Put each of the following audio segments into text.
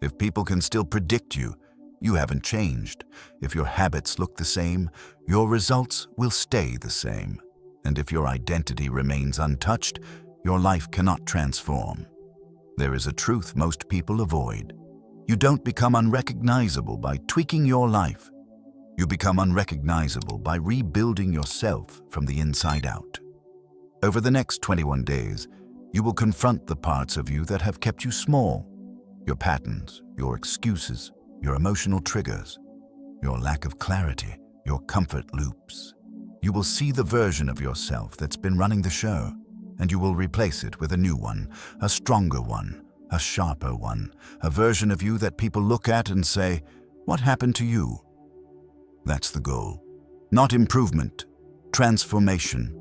If people can still predict you, you haven't changed. If your habits look the same, your results will stay the same. And if your identity remains untouched, your life cannot transform. There is a truth most people avoid. You don't become unrecognizable by tweaking your life. You become unrecognizable by rebuilding yourself from the inside out. Over the next 21 days, you will confront the parts of you that have kept you small. Your patterns, your excuses, your emotional triggers, your lack of clarity, your comfort loops. You will see the version of yourself that's been running the show, and you will replace it with a new one, a stronger one, a sharper one, a version of you that people look at and say, "What happened to you?" That's the goal. Not improvement, transformation.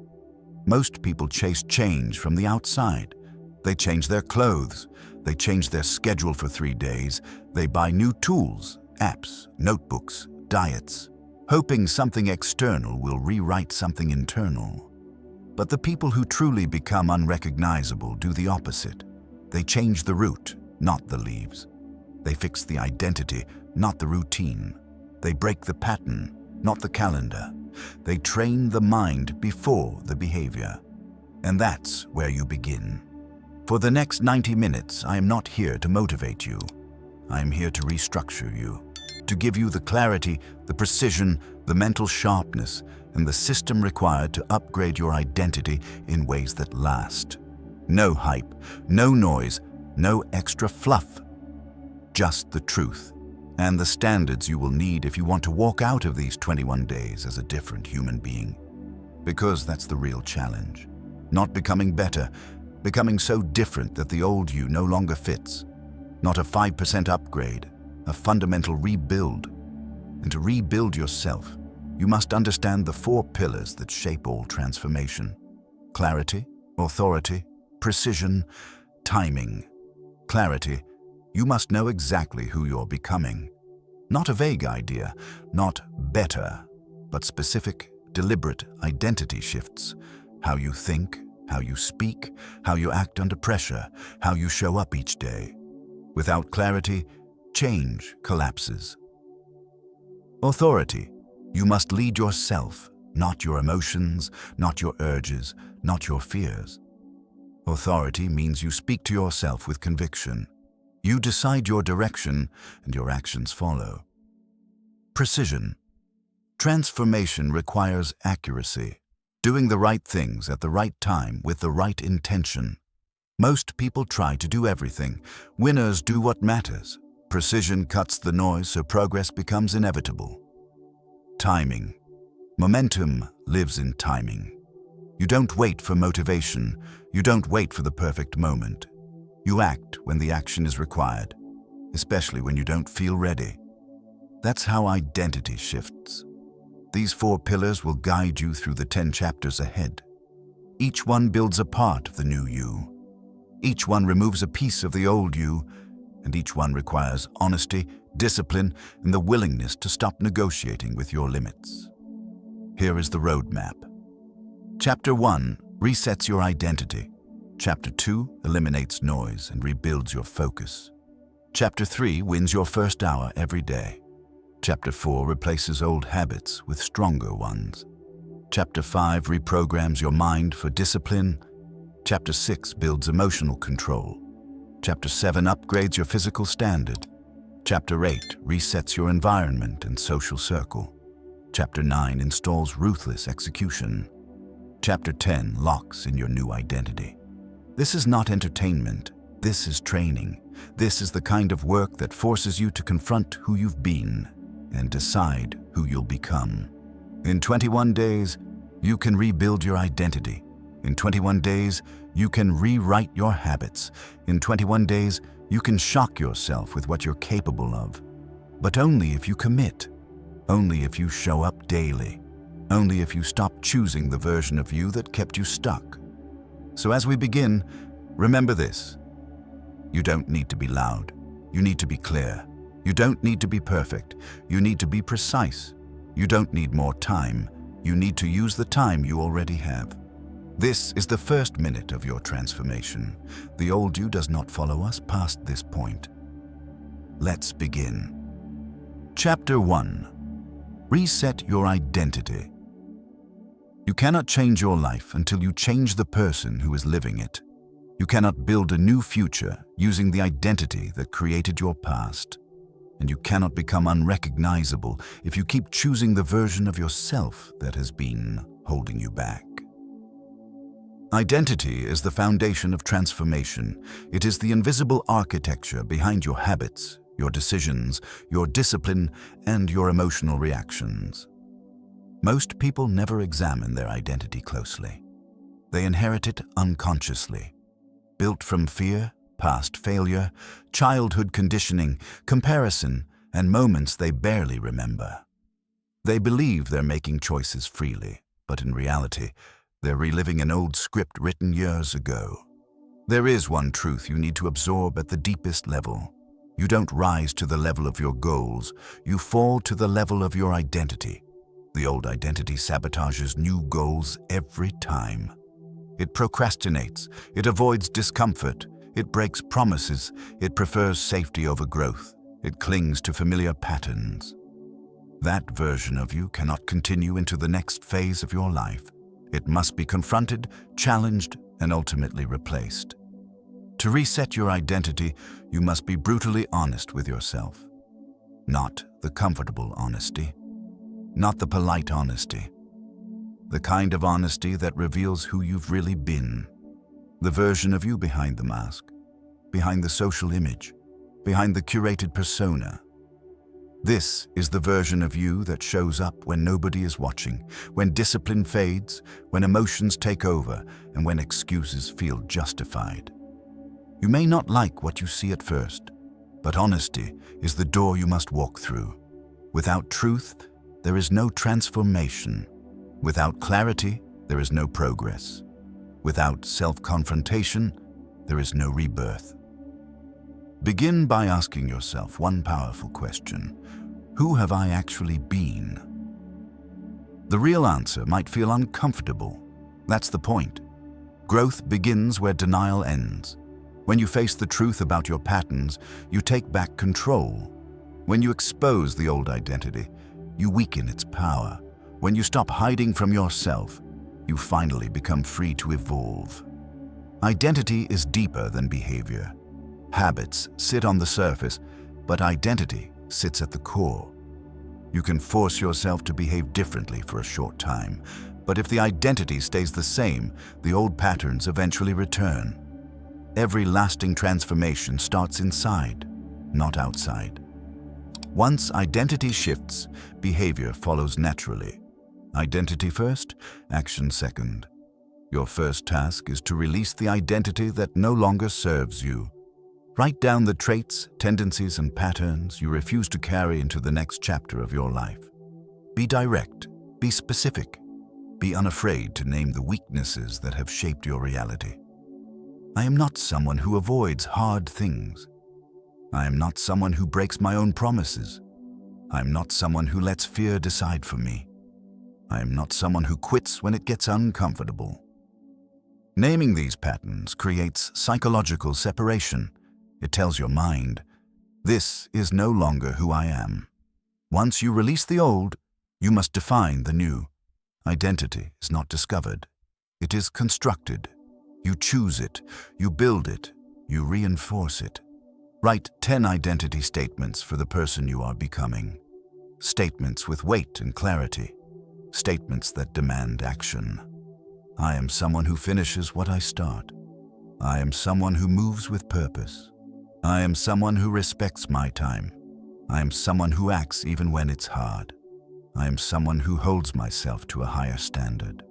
Most people chase change from the outside. They change their clothes. They change their schedule for 3 days. They buy new tools, apps, notebooks, diets, hoping something external will rewrite something internal. But the people who truly become unrecognizable do the opposite. They change the root, not the leaves. They fix the identity, not the routine. They break the pattern, not the calendar. They train the mind before the behavior. And that's where you begin. For the next 90 minutes, I am not here to motivate you. I am here to restructure you, to give you the clarity, the precision, the mental sharpness, and the system required to upgrade your identity in ways that last. No hype, no noise, no extra fluff. Just the truth and the standards you will need if you want to walk out of these 21 days as a different human being. Because that's the real challenge. Not becoming better, becoming so different that the old you no longer fits. Not a 5% upgrade, a fundamental rebuild. And to rebuild yourself, you must understand the 4 pillars that shape all transformation. Clarity, authority, precision, timing. Clarity. You must know exactly who you're becoming. Not a vague idea, not better, but specific, deliberate identity shifts. How you think, how you speak, how you act under pressure, how you show up each day. Without clarity, change collapses. Authority. You must lead yourself, not your emotions, not your urges, not your fears. Authority means you speak to yourself with conviction. You decide your direction, and your actions follow. Precision. Transformation requires accuracy, doing the right things at the right time with the right intention. Most people try to do everything. Winners do what matters. Precision cuts the noise so progress becomes inevitable. Timing. Momentum lives in timing. You don't wait for motivation. You don't wait for the perfect moment. You act when the action is required, especially when you don't feel ready. That's how identity shifts. These 4 pillars will guide you through the 10 chapters ahead. Each one builds a part of the new you. Each one removes a piece of the old you, and each one requires honesty, discipline, and the willingness to stop negotiating with your limits. Here is the roadmap. Chapter 1 resets your identity. Chapter 2 eliminates noise and rebuilds your focus. Chapter 3 wins your first hour every day. Chapter 4 replaces old habits with stronger ones. Chapter 5 reprograms your mind for discipline. Chapter 6 builds emotional control. Chapter 7 upgrades your physical standard. Chapter 8 resets your environment and social circle. Chapter 9 installs ruthless execution. Chapter 10 locks in your new identity. This is not entertainment. This is training. This is the kind of work that forces you to confront who you've been and decide who you'll become. In 21 days, you can rebuild your identity. In 21 days, you can rewrite your habits. In 21 days, you can shock yourself with what you're capable of. But only if you commit. Only if you show up daily. Only if you stop choosing the version of you that kept you stuck. So as we begin, remember this. You don't need to be loud. You need to be clear. You don't need to be perfect. You need to be precise. You don't need more time. You need to use the time you already have. This is the first minute of your transformation. The old you does not follow us past this point. Let's begin. Chapter 1. Reset your identity. You cannot change your life until you change the person who is living it. You cannot build a new future using the identity that created your past. And you cannot become unrecognizable if you keep choosing the version of yourself that has been holding you back. Identity is the foundation of transformation. It is the invisible architecture behind your habits, your decisions, your discipline, and your emotional reactions. Most people never examine their identity closely. They inherit it unconsciously, built from fear, past failure, childhood conditioning, comparison, and moments they barely remember. They believe they're making choices freely, but in reality, they're reliving an old script written years ago. There is one truth you need to absorb at the deepest level. You don't rise to the level of your goals, you fall to the level of your identity. The old identity sabotages new goals every time. It procrastinates, it avoids discomfort, it breaks promises, it prefers safety over growth, it clings to familiar patterns. That version of you cannot continue into the next phase of your life. It must be confronted, challenged, and ultimately replaced. To reset your identity, you must be brutally honest with yourself. Not the comfortable honesty, not the polite honesty. The kind of honesty that reveals who you've really been. The version of you behind the mask, behind the social image, behind the curated persona. This is the version of you that shows up when nobody is watching, when discipline fades, when emotions take over, and when excuses feel justified. You may not like what you see at first, but honesty is the door you must walk through. Without truth, there is no transformation. Without clarity, there is no progress. Without self-confrontation, there is no rebirth. Begin by asking yourself one powerful question. Who have I actually been? The real answer might feel uncomfortable. That's the point. Growth begins where denial ends. When you face the truth about your patterns, you take back control. When you expose the old identity, you weaken its power. When you stop hiding from yourself, you finally become free to evolve. Identity is deeper than behavior. Habits sit on the surface, but identity sits at the core. You can force yourself to behave differently for a short time, but if the identity stays the same, the old patterns eventually return. Every lasting transformation starts inside, not outside. Once identity shifts, behavior follows naturally. Identity first, action second. Your first task is to release the identity that no longer serves you. Write down the traits, tendencies, and patterns you refuse to carry into the next chapter of your life. Be direct, be specific, be unafraid to name the weaknesses that have shaped your reality. I am not someone who avoids hard things. I am not someone who breaks my own promises. I am not someone who lets fear decide for me. I am not someone who quits when it gets uncomfortable. Naming these patterns creates psychological separation. It tells your mind, this is no longer who I am. Once you release the old, you must define the new. Identity is not discovered. It is constructed. You choose it, you build it, you reinforce it. Write 10 identity statements for the person you are becoming. Statements with weight and clarity. Statements that demand action. I am someone who finishes what I start. I am someone who moves with purpose. I am someone who respects my time. I am someone who acts even when it's hard. I am someone who holds myself to a higher standard.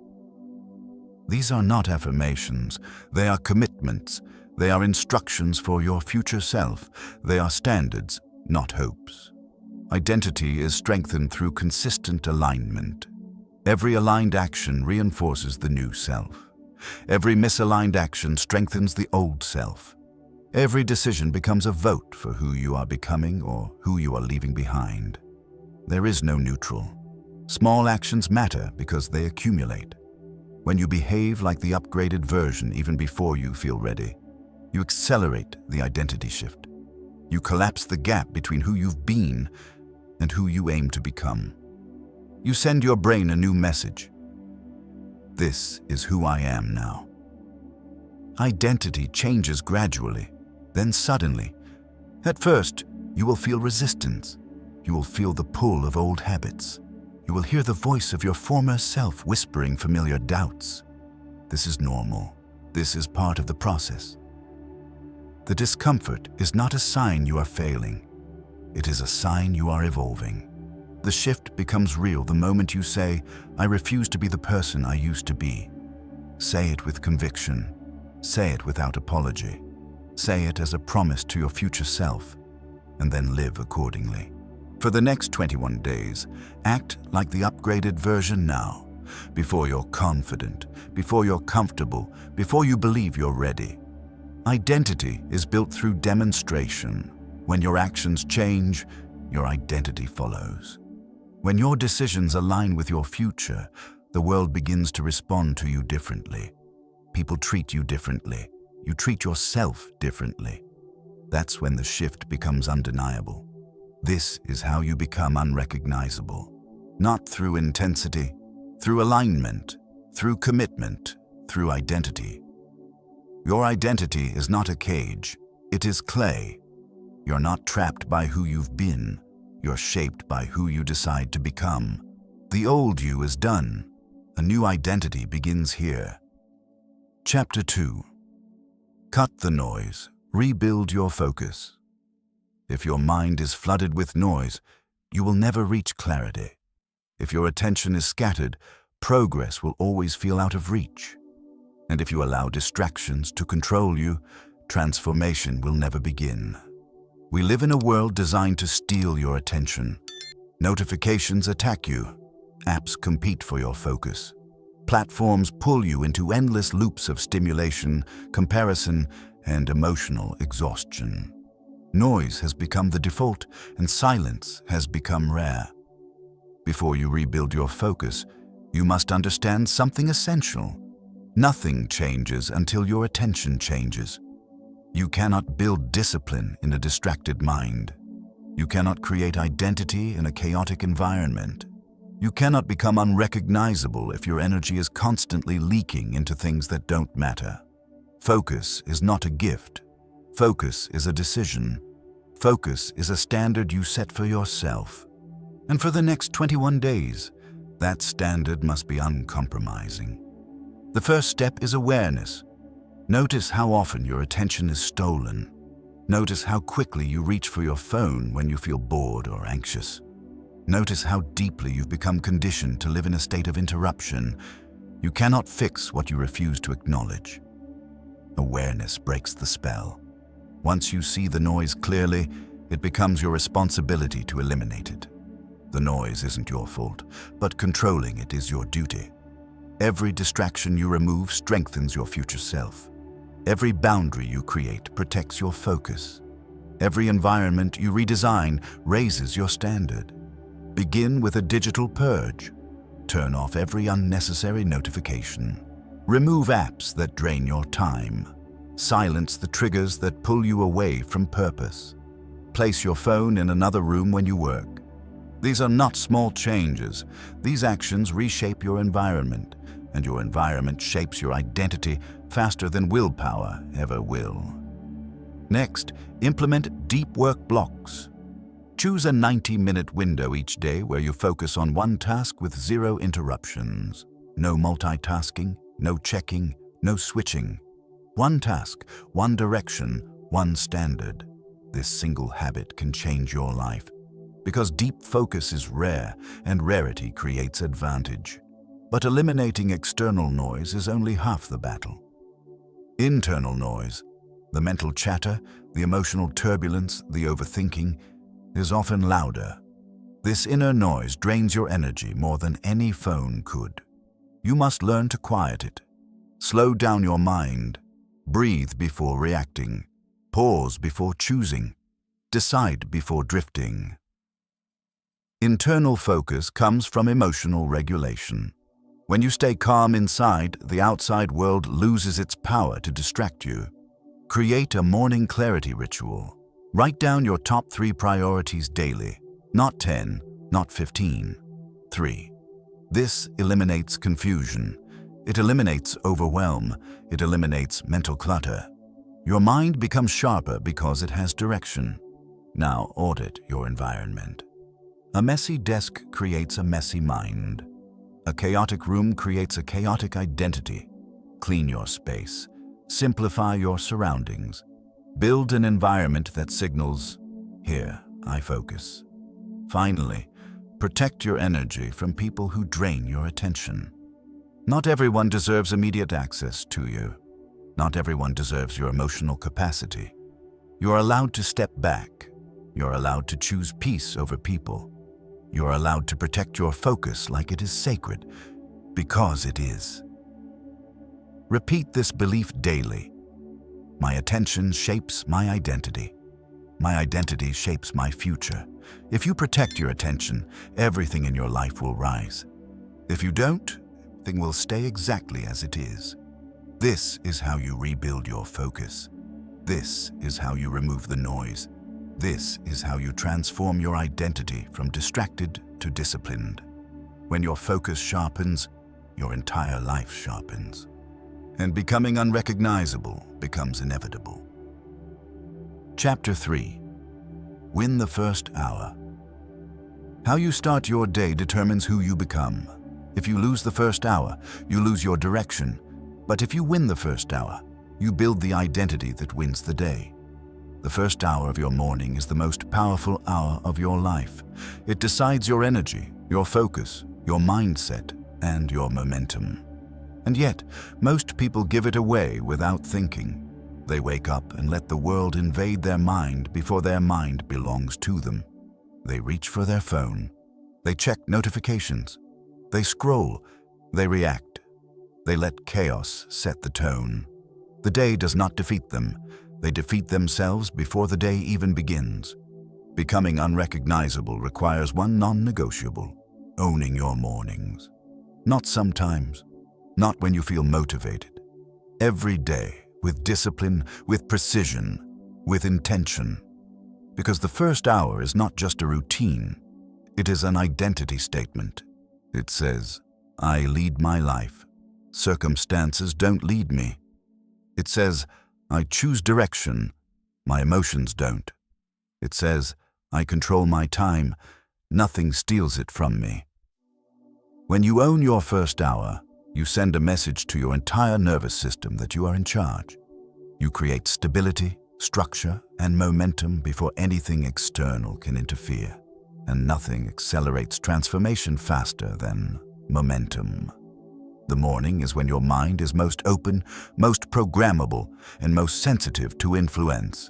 These are not affirmations, they are commitments. They are instructions for your future self. They are standards, not hopes. Identity is strengthened through consistent alignment. Every aligned action reinforces the new self. Every misaligned action strengthens the old self. Every decision becomes a vote for who you are becoming or who you are leaving behind. There is no neutral. Small actions matter because they accumulate. When you behave like the upgraded version even before you feel ready, you accelerate the identity shift. You collapse the gap between who you've been and who you aim to become. You send your brain a new message. This is who I am now. Identity changes gradually, then suddenly. At first, you will feel resistance. You will feel the pull of old habits. You will hear the voice of your former self whispering familiar doubts. This is normal. This is part of the process. The discomfort is not a sign you are failing. It is a sign you are evolving. The shift becomes real the moment you say, I refuse to be the person I used to be. Say it with conviction. Say it without apology. Say it as a promise to your future self, and then live accordingly. For the next 21 days, act like the upgraded version now, before you're confident, before you're comfortable, before you believe you're ready. Identity is built through demonstration. When your actions change, your identity follows. When your decisions align with your future, the world begins to respond to you differently. People treat you differently. You treat yourself differently. That's when the shift becomes undeniable. This is how you become unrecognizable. Not through intensity, through alignment, through commitment, through identity. Your identity is not a cage, it is clay. You're not trapped by who you've been, you're shaped by who you decide to become. The old you is done. A new identity begins here. Chapter 2. Cut the noise. Rebuild your focus. If your mind is flooded with noise, you will never reach clarity. If your attention is scattered, progress will always feel out of reach. And if you allow distractions to control you, transformation will never begin. We live in a world designed to steal your attention. Notifications attack you. Apps compete for your focus. Platforms pull you into endless loops of stimulation, comparison, and emotional exhaustion. Noise has become the default, and silence has become rare. Before you rebuild your focus, you must understand something essential. Nothing changes until your attention changes. You cannot build discipline in a distracted mind. You cannot create identity in a chaotic environment. You cannot become unrecognizable if your energy is constantly leaking into things that don't matter. Focus is not a gift. Focus is a decision. Focus is a standard you set for yourself. And for the next 21 days, that standard must be uncompromising. The first step is awareness. Notice how often your attention is stolen. Notice how quickly you reach for your phone when you feel bored or anxious. Notice how deeply you've become conditioned to live in a state of interruption. You cannot fix what you refuse to acknowledge. Awareness breaks the spell. Once you see the noise clearly, it becomes your responsibility to eliminate it. The noise isn't your fault, but controlling it is your duty. Every distraction you remove strengthens your future self. Every boundary you create protects your focus. Every environment you redesign raises your standard. Begin with a digital purge. Turn off every unnecessary notification. Remove apps that drain your time. Silence the triggers that pull you away from purpose. Place your phone in another room when you work. These are not small changes. These actions reshape your environment, and your environment shapes your identity faster than willpower ever will. Next, implement deep work blocks. Choose a 90-minute window each day where you focus on one task with zero interruptions. No multitasking, no checking, no switching. One task, one direction, one standard. This single habit can change your life. Because deep focus is rare, and rarity creates advantage. But eliminating external noise is only half the battle. Internal noise, the mental chatter, the emotional turbulence, the overthinking, is often louder. This inner noise drains your energy more than any phone could. You must learn to quiet it. Slow down your mind. Breathe before reacting. Pause before choosing. Decide before drifting. Internal focus comes from emotional regulation. When you stay calm inside, the outside world loses its power to distract you. Create a morning clarity ritual. Write down your top 3 priorities daily, not 10, not 15. 3. This eliminates confusion. It eliminates overwhelm. It eliminates mental clutter. Your mind becomes sharper because it has direction. Now audit your environment. A messy desk creates a messy mind. A chaotic room creates a chaotic identity. Clean your space. Simplify your surroundings. Build an environment that signals, "Here, I focus." Finally, protect your energy from people who drain your attention. Not everyone deserves immediate access to you. Not everyone deserves your emotional capacity. You are allowed to step back. You are allowed to choose peace over people. You are allowed to protect your focus like it is sacred, because it is. Repeat this belief daily. My attention shapes my identity. My identity shapes my future. If you protect your attention, everything in your life will rise. If you don't, everything will stay exactly as it is. This is how you rebuild your focus. This is how you remove the noise. This is how you transform your identity from distracted to disciplined. When your focus sharpens, your entire life sharpens. And becoming unrecognizable becomes inevitable. Chapter 3. Win the first hour. How you start your day determines who you become. If you lose the first hour, you lose your direction. But if you win the first hour, you build the identity that wins the day. The first hour of your morning is the most powerful hour of your life. It decides your energy, your focus, your mindset, and your momentum. And yet, most people give it away without thinking. They wake up and let the world invade their mind before their mind belongs to them. They reach for their phone. They check notifications. They scroll. They react. They let chaos set the tone. The day does not defeat them. They defeat themselves before the day even begins. Becoming unrecognizable requires one non-negotiable: owning your mornings. Not sometimes, not when you feel motivated. Every day, with discipline, with precision, with intention. Because the first hour is not just a routine, it is an identity statement. It says, "I lead my life. Circumstances don't lead me." It says, "I choose direction. My emotions don't." It says, "I control my time. Nothing steals it from me." When you own your first hour, you send a message to your entire nervous system that you are in charge. You create stability, structure, and momentum before anything external can interfere. And nothing accelerates transformation faster than momentum. The morning is when your mind is most open, most programmable, and most sensitive to influence.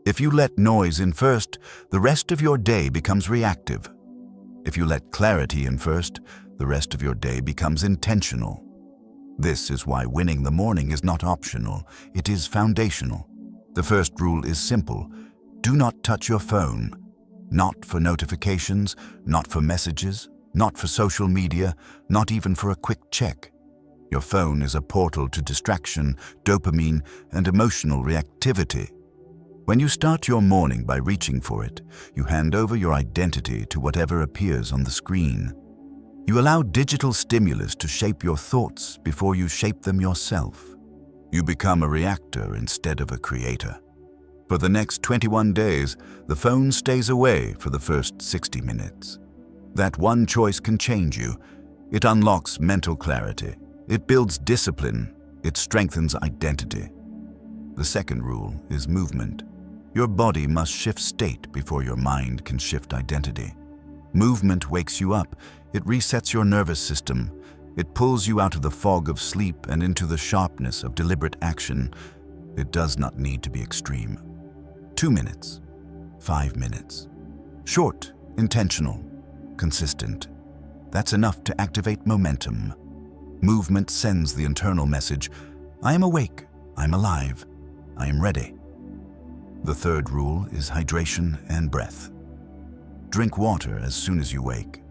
If you let noise in first, the rest of your day becomes reactive. If you let clarity in first, the rest of your day becomes intentional. This is why winning the morning is not optional, it is foundational. The first rule is simple: do not touch your phone. Not for notifications, not for messages, not for social media, not even for a quick check. Your phone is a portal to distraction, dopamine, and emotional reactivity. When you start your morning by reaching for it, you hand over your identity to whatever appears on the screen. You allow digital stimulus to shape your thoughts before you shape them yourself. You become a reactor instead of a creator. For the next 21 days, the phone stays away for the first 60 minutes. That one choice can change you. It unlocks mental clarity. It builds discipline. It strengthens identity. The second rule is movement. Your body must shift state before your mind can shift identity. Movement wakes you up. It resets your nervous system. It pulls you out of the fog of sleep and into the sharpness of deliberate action. It does not need to be extreme. 2 minutes, 5 minutes. Short, intentional, consistent. That's enough to activate momentum. Movement sends the internal message: I am awake, I'm alive, I am ready. The third rule is hydration and breath. Drink water as soon as you wake.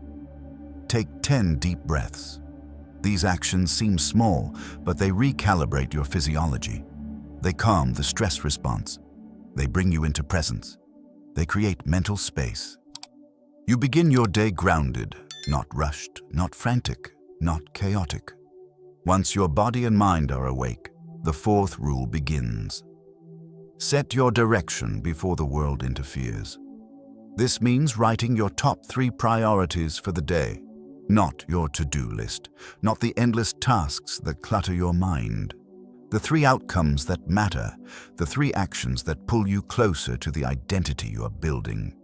Take 10 deep breaths. These actions seem small, but they recalibrate your physiology. They calm the stress response. They bring you into presence. They create mental space. You begin your day grounded, not rushed, not frantic, not chaotic. Once your body and mind are awake, the fourth rule begins. Set your direction before the world interferes. This means writing your top 3 priorities for the day, not your to-do list, not the endless tasks that clutter your mind. The 3 outcomes that matter, the 3 actions that pull you closer to the identity you are building.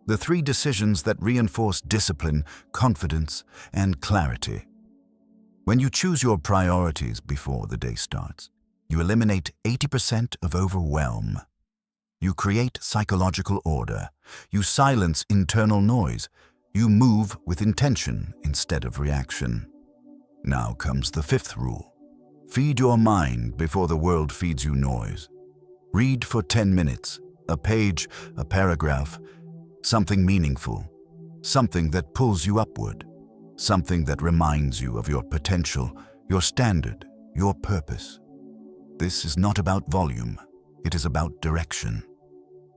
The 3 decisions that reinforce discipline, confidence, and clarity. When you choose your priorities before the day starts, you eliminate 80% of overwhelm. You create psychological order. You silence internal noise. You move with intention instead of reaction. Now comes the 5th rule. Feed your mind before the world feeds you noise. Read for 10 minutes, a page, a paragraph, something meaningful, something that pulls you upward, something that reminds you of your potential, your standard, your purpose. This is not about volume, it is about direction.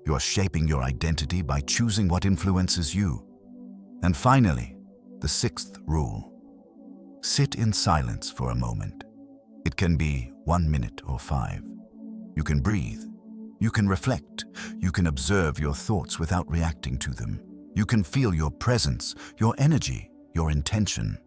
You are shaping your identity by choosing what influences you. And finally, the 6th rule. Sit in silence for a moment. It can be 1 minute or 5. You can breathe. You can reflect. You can observe your thoughts without reacting to them. You can feel your presence, your energy, your intention.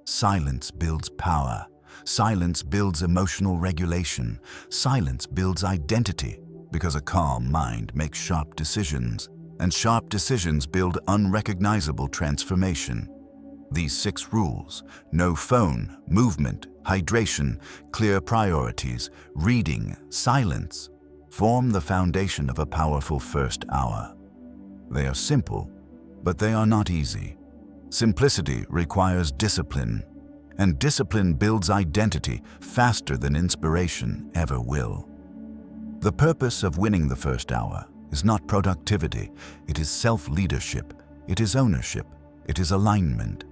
Silence builds power. Silence builds emotional regulation. Silence builds identity, because a calm mind makes sharp decisions, and sharp decisions build unrecognizable transformation. These 6 rules, no phone, movement, hydration, clear priorities, reading, silence, form the foundation of a powerful first hour. They are simple, but they are not easy. Simplicity requires discipline, and discipline builds identity faster than inspiration ever will. The purpose of winning the first hour is not productivity, it is self-leadership, it is ownership, it is alignment.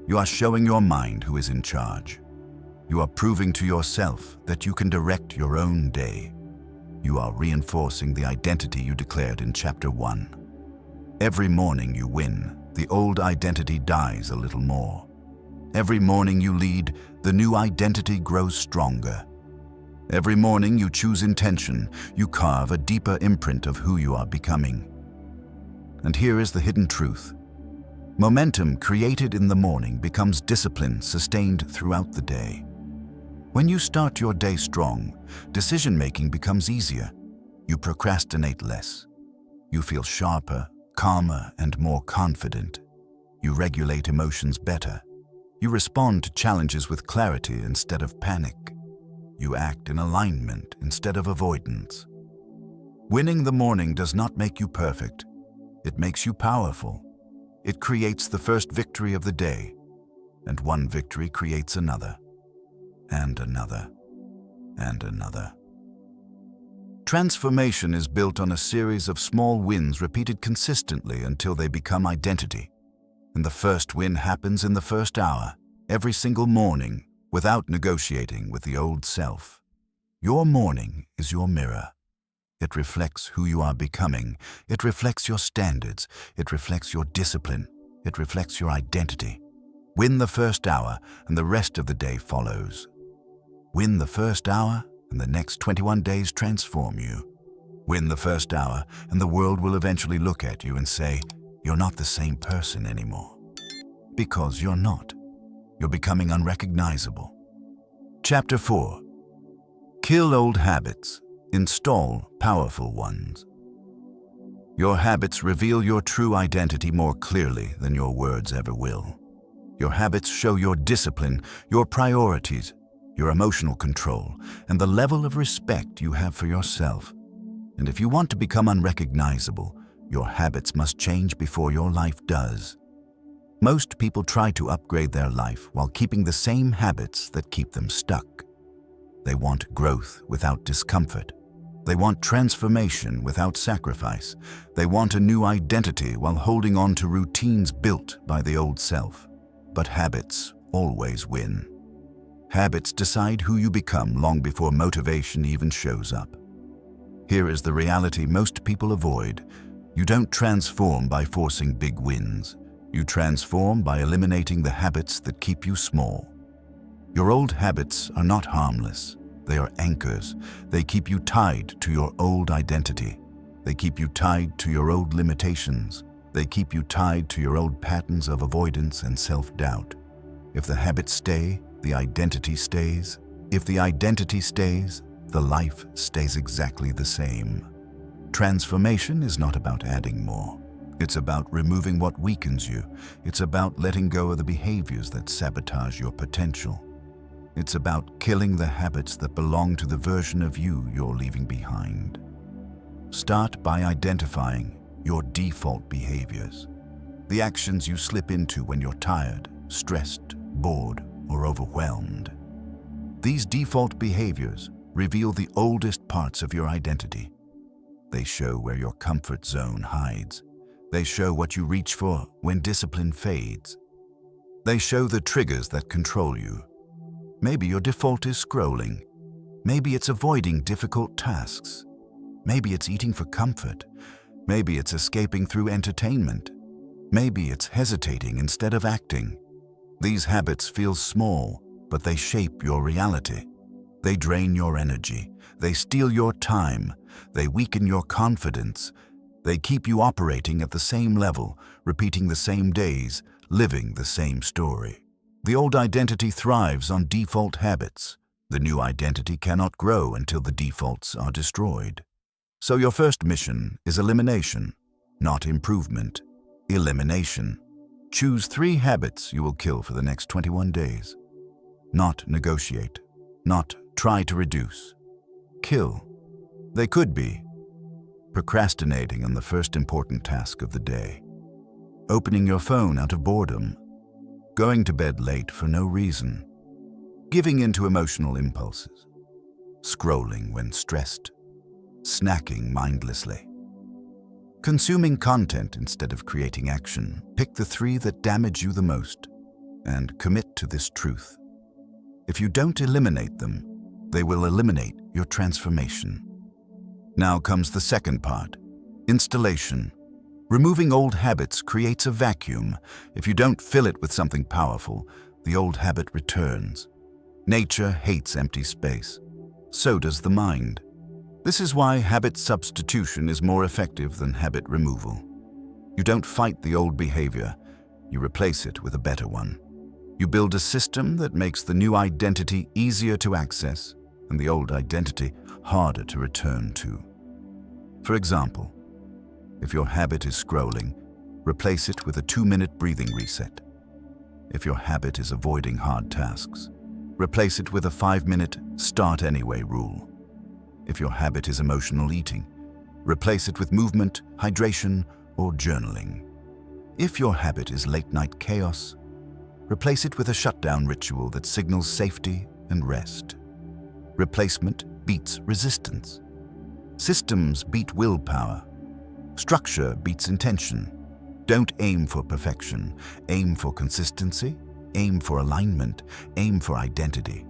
You are showing your mind who is in charge. You are proving to yourself that you can direct your own day. You are reinforcing the identity you declared in Chapter 1. Every morning you win, the old identity dies a little more. Every morning you lead, the new identity grows stronger. Every morning you choose intention, you carve a deeper imprint of who you are becoming. And here is the hidden truth. Momentum created in the morning becomes discipline sustained throughout the day. When you start your day strong, decision-making becomes easier. You procrastinate less. You feel sharper, calmer, and more confident. You regulate emotions better. You respond to challenges with clarity instead of panic. You act in alignment instead of avoidance. Winning the morning does not make you perfect. It makes you powerful. It creates the first victory of the day, and one victory creates another, and another, and another. Transformation is built on a series of small wins repeated consistently until they become identity. And the first win happens in the first hour, every single morning, without negotiating with the old self. Your morning is your mirror. It reflects who you are becoming. It reflects your standards. It reflects your discipline. It reflects your identity. Win the first hour, and the rest of the day follows. Win the first hour, and the next 21 days transform you. Win the first hour, and the world will eventually look at you and say, "You're not the same person anymore." Because you're not. You're becoming unrecognizable. Chapter 4. Kill old habits. Install powerful ones. Your habits reveal your true identity more clearly than your words ever will. Your habits show your discipline, your priorities, your emotional control, and the level of respect you have for yourself. And if you want to become unrecognizable, your habits must change before your life does. Most people try to upgrade their life while keeping the same habits that keep them stuck. They want growth without discomfort. They want transformation without sacrifice. They want a new identity while holding on to routines built by the old self. But habits always win. Habits decide who you become long before motivation even shows up. Here is the reality most people avoid. You don't transform by forcing big wins. You transform by eliminating the habits that keep you small. Your old habits are not harmless. They are anchors. They keep you tied to your old identity. They keep you tied to your old limitations. They keep you tied to your old patterns of avoidance and self-doubt. If the habits stay, the identity stays. If the identity stays, the life stays exactly the same. Transformation is not about adding more. It's about removing what weakens you. It's about letting go of the behaviors that sabotage your potential. It's about killing the habits that belong to the version of you you're leaving behind. Start by identifying your default behaviors, the actions you slip into when you're tired, stressed, bored, or overwhelmed. These default behaviors reveal the oldest parts of your identity. They show where your comfort zone hides. They show what you reach for when discipline fades. They show the triggers that control you. Maybe your default is scrolling. Maybe it's avoiding difficult tasks. Maybe it's eating for comfort. Maybe it's escaping through entertainment. Maybe it's hesitating instead of acting. These habits feel small, but they shape your reality. They drain your energy. They steal your time. They weaken your confidence. They keep you operating at the same level, repeating the same days, living the same story. The old identity thrives on default habits. The new identity cannot grow until the defaults are destroyed. So your first mission is elimination, not improvement. Elimination. Choose 3 habits you will kill for the next 21 days. Not negotiate. Not try to reduce. Kill. They could be procrastinating on the first important task of the day, opening your phone out of boredom, going to bed late for no reason, giving in to emotional impulses, scrolling when stressed, snacking mindlessly, consuming content instead of creating action. Pick the 3 that damage you the most and commit to this truth. If you don't eliminate them, they will eliminate your transformation. Now comes the second part, installation. Removing old habits creates a vacuum. If you don't fill it with something powerful, the old habit returns. Nature hates empty space. So does the mind. This is why habit substitution is more effective than habit removal. You don't fight the old behavior, you replace it with a better one. You build a system that makes the new identity easier to access and the old identity harder to return to. For example, if your habit is scrolling, replace it with a 2-minute breathing reset. If your habit is avoiding hard tasks, replace it with a 5-minute start anyway rule. If your habit is emotional eating, replace it with movement, hydration, or journaling. If your habit is late-night chaos, replace it with a shutdown ritual that signals safety and rest. Replacement beats resistance. Systems beat willpower. Structure beats intention. Don't aim for perfection. Aim for consistency. Aim for alignment. Aim for identity.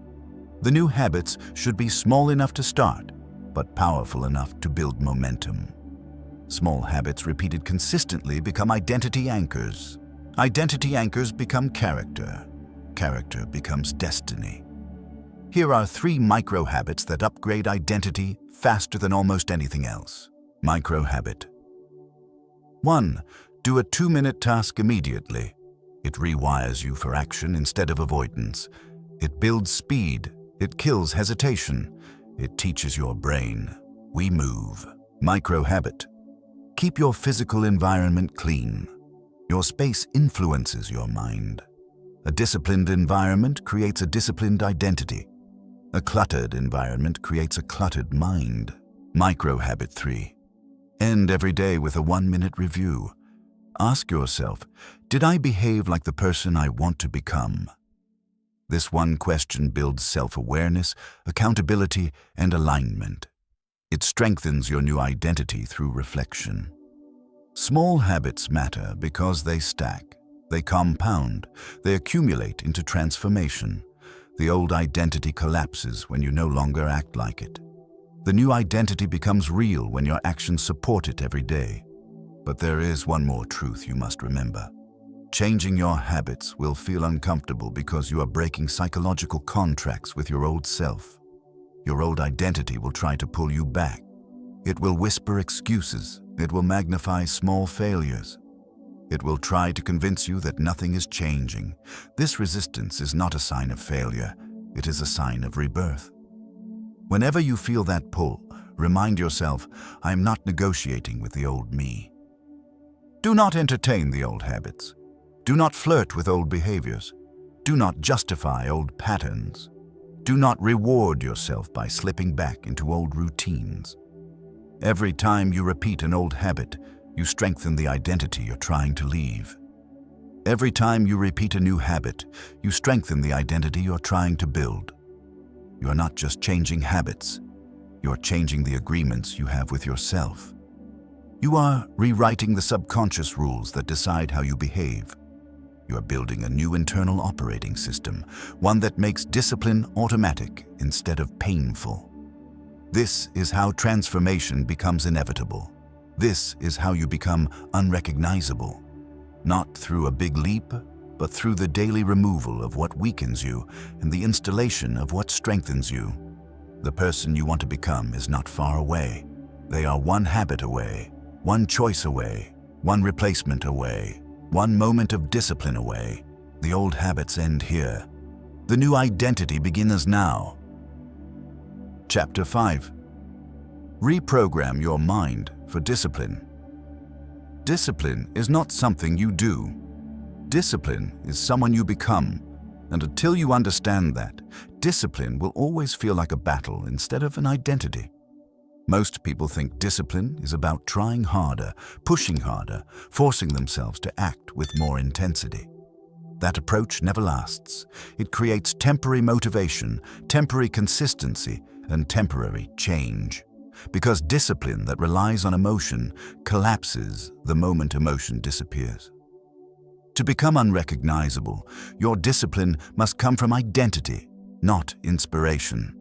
The new habits should be small enough to start, but powerful enough to build momentum. Small habits repeated consistently become identity anchors. Identity anchors become character. Character becomes destiny. Here are 3 micro habits that upgrade identity faster than almost anything else. Micro habit. 1. Do a 2-minute task immediately. It rewires you for action instead of avoidance. It builds speed. It kills hesitation. It teaches your brain, we move. Micro habit. Keep your physical environment clean. Your space influences your mind. A disciplined environment creates a disciplined identity. A cluttered environment creates a cluttered mind. Micro habit 3. End every day with a 1-minute review. Ask yourself, did I behave like the person I want to become? This one question builds self-awareness, accountability, and alignment. It strengthens your new identity through reflection. Small habits matter because they stack, they compound, they accumulate into transformation. The old identity collapses when you no longer act like it. The new identity becomes real when your actions support it every day. But there is one more truth you must remember. Changing your habits will feel uncomfortable because you are breaking psychological contracts with your old self. Your old identity will try to pull you back. It will whisper excuses. It will magnify small failures. It will try to convince you that nothing is changing. This resistance is not a sign of failure. It is a sign of rebirth. Whenever you feel that pull, remind yourself, I am not negotiating with the old me. Do not entertain the old habits. Do not flirt with old behaviors. Do not justify old patterns. Do not reward yourself by slipping back into old routines. Every time you repeat an old habit, you strengthen the identity you're trying to leave. Every time you repeat a new habit, you strengthen the identity you're trying to build. You are not just changing habits, you're changing the agreements you have with yourself. You are rewriting the subconscious rules that decide how you behave. You are building a new internal operating system, one that makes discipline automatic instead of painful. This is how transformation becomes inevitable. This is how you become unrecognizable. Not through a big leap, but through the daily removal of what weakens you and the installation of what strengthens you. The person you want to become is not far away. They are one habit away, one choice away, one replacement away, one moment of discipline away. The old habits end here. The new identity begins now. Chapter 5. Reprogram your mind for discipline. Discipline is not something you do. Discipline is someone you become, and until you understand that, discipline will always feel like a battle instead of an identity. Most people think discipline is about trying harder, pushing harder, forcing themselves to act with more intensity. That approach never lasts. It creates temporary motivation, temporary consistency, and temporary change. Because discipline that relies on emotion collapses the moment emotion disappears. To become unrecognizable, your discipline must come from identity, not inspiration.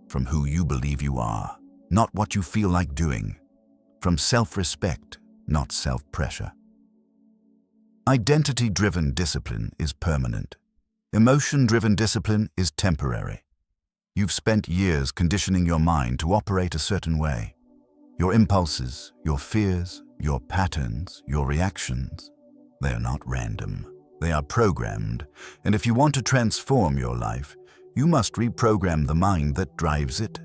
From who you believe you are, not what you feel like doing. From self-respect, not self-pressure. Identity-driven discipline is permanent. Emotion-driven discipline is temporary. You've spent years conditioning your mind to operate a certain way. Your impulses, your fears, your patterns, your reactions, they are not random. They are programmed. And if you want to transform your life, you must reprogram the mind that drives it.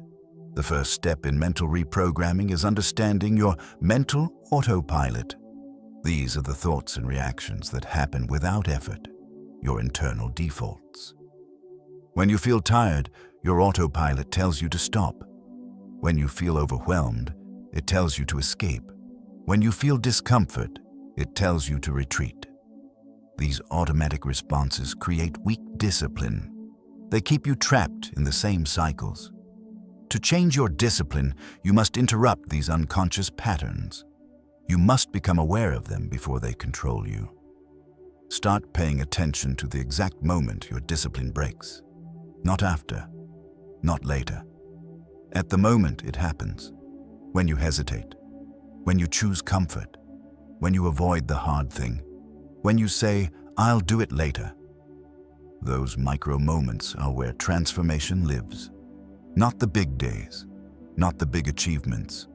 The first step in mental reprogramming is understanding your mental autopilot. These are the thoughts and reactions that happen without effort, your internal defaults. When you feel tired, your autopilot tells you to stop. When you feel overwhelmed, it tells you to escape. When you feel discomfort, it tells you to retreat. These automatic responses create weak discipline. They keep you trapped in the same cycles. To change your discipline, you must interrupt these unconscious patterns. You must become aware of them before they control you. Start paying attention to the exact moment your discipline breaks. Not after, not later. At the moment it happens. When you hesitate, when you choose comfort, when you avoid the hard thing, when you say, I'll do it later. Those micro moments are where transformation lives. Not the big days, not the big achievements,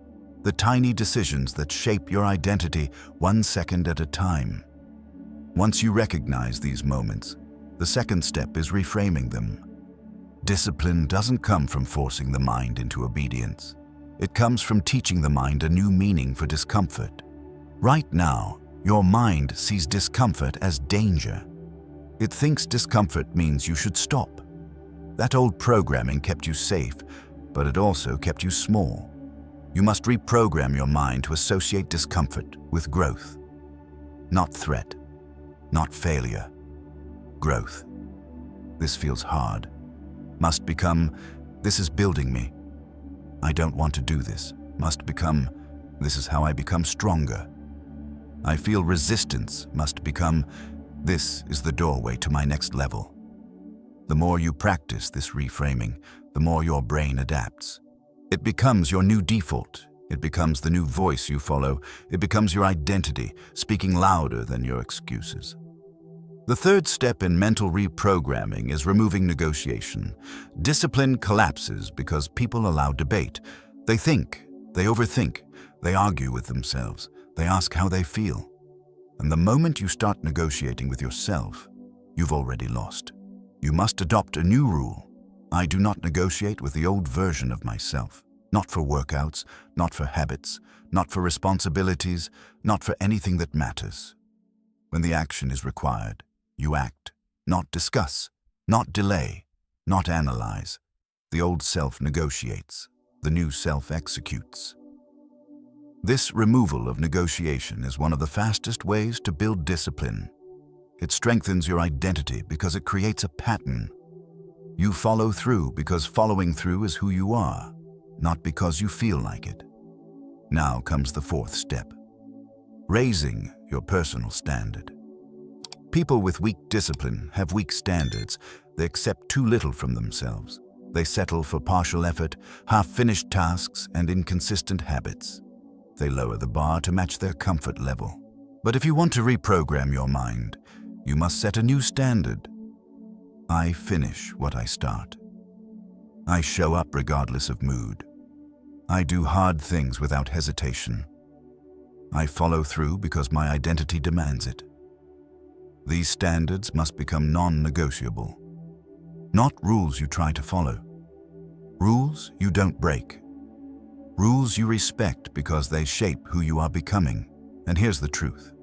the tiny decisions that shape your identity 1 second at a time. Once you recognize these moments, the second step is reframing them. Discipline doesn't come from forcing the mind into obedience. It comes from teaching the mind a new meaning for discomfort. Right now, your mind sees discomfort as danger. It thinks discomfort means you should stop. That old programming kept you safe, but it also kept you small. You must reprogram your mind to associate discomfort with growth. Not threat, not failure, growth. This feels hard. Must become, this is building me. I don't want to do this. Must become, this is how I become stronger. I feel resistance. Must become, this is the doorway to my next level. The more you practice this reframing, the more your brain adapts. It becomes your new default. It becomes the new voice you follow. It becomes your identity, speaking louder than your excuses. The third step in mental reprogramming is removing negotiation. Discipline collapses because people allow debate. They think, they overthink, they argue with themselves, they ask how they feel. And the moment you start negotiating with yourself, you've already lost. You must adopt a new rule. I do not negotiate with the old version of myself. Not for workouts, not for habits, not for responsibilities, not for anything that matters. When the action is required, you act, not discuss, not delay, not analyze. The old self negotiates, the new self executes. This removal of negotiation is one of the fastest ways to build discipline. It strengthens your identity because it creates a pattern. You follow through because following through is who you are, not because you feel like it. Now comes the fourth step: raising your personal standard. People with weak discipline have weak standards. They accept too little from themselves. They settle for partial effort, half-finished tasks, and inconsistent habits. They lower the bar to match their comfort level. But if you want to reprogram your mind, you must set a new standard. I finish what I start. I show up regardless of mood. I do hard things without hesitation. I follow through because my identity demands it. These standards must become non-negotiable. Not rules you try to follow. Rules you don't break. Rules you respect because they shape who you are becoming. And here's the truth.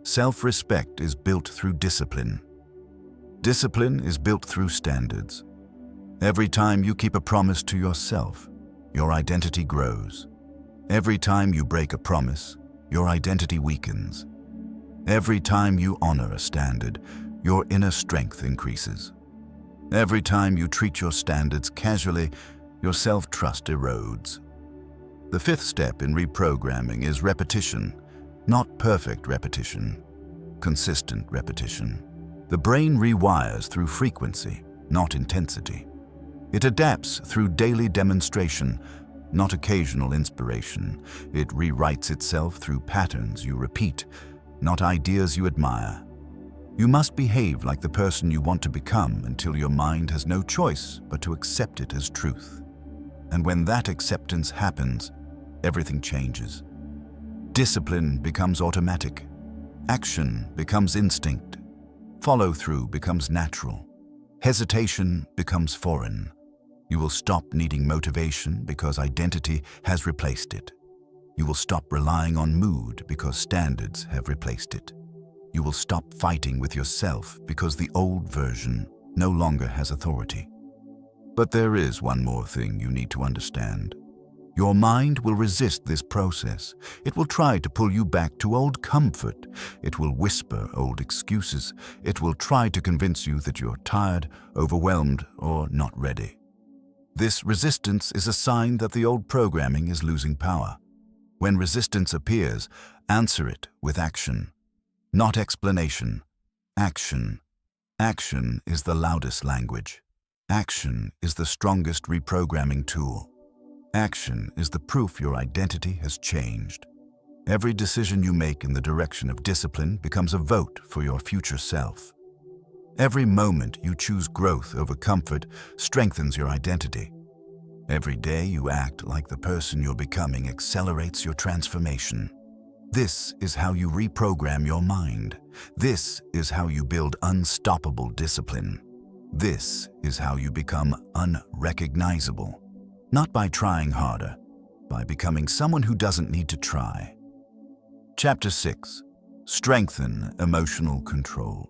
Self-respect is built through discipline. Discipline is built through standards. Every time you keep a promise to yourself, your identity grows. Every time you break a promise, your identity weakens. Every time you honor a standard, your inner strength increases. Every time you treat your standards casually, your self-trust erodes. The fifth step in reprogramming is repetition, not perfect repetition, consistent repetition. The brain rewires through frequency, not intensity. It adapts through daily demonstration, not occasional inspiration. It rewrites itself through patterns you repeat, not ideas you admire. You must behave like the person you want to become until your mind has no choice but to accept it as truth. And when that acceptance happens, everything changes. Discipline becomes automatic. Action becomes instinct. Follow-through becomes natural. Hesitation becomes foreign. You will stop needing motivation because identity has replaced it. You will stop relying on mood because standards have replaced it. You will stop fighting with yourself because the old version no longer has authority. But there is one more thing you need to understand. Your mind will resist this process. It will try to pull you back to old comfort. It will whisper old excuses. It will try to convince you that you're tired, overwhelmed, or not ready. This resistance is a sign that the old programming is losing power. When resistance appears, answer it with action. Not explanation. Action. Action is the loudest language. Action is the strongest reprogramming tool. Action is the proof your identity has changed. Every decision you make in the direction of discipline becomes a vote for your future self. Every moment you choose growth over comfort strengthens your identity. Every day you act like the person you're becoming accelerates your transformation. This is how you reprogram your mind. This is how you build unstoppable discipline. This is how you become unrecognizable. Not by trying harder, by becoming someone who doesn't need to try. Chapter 6. Strengthen emotional control.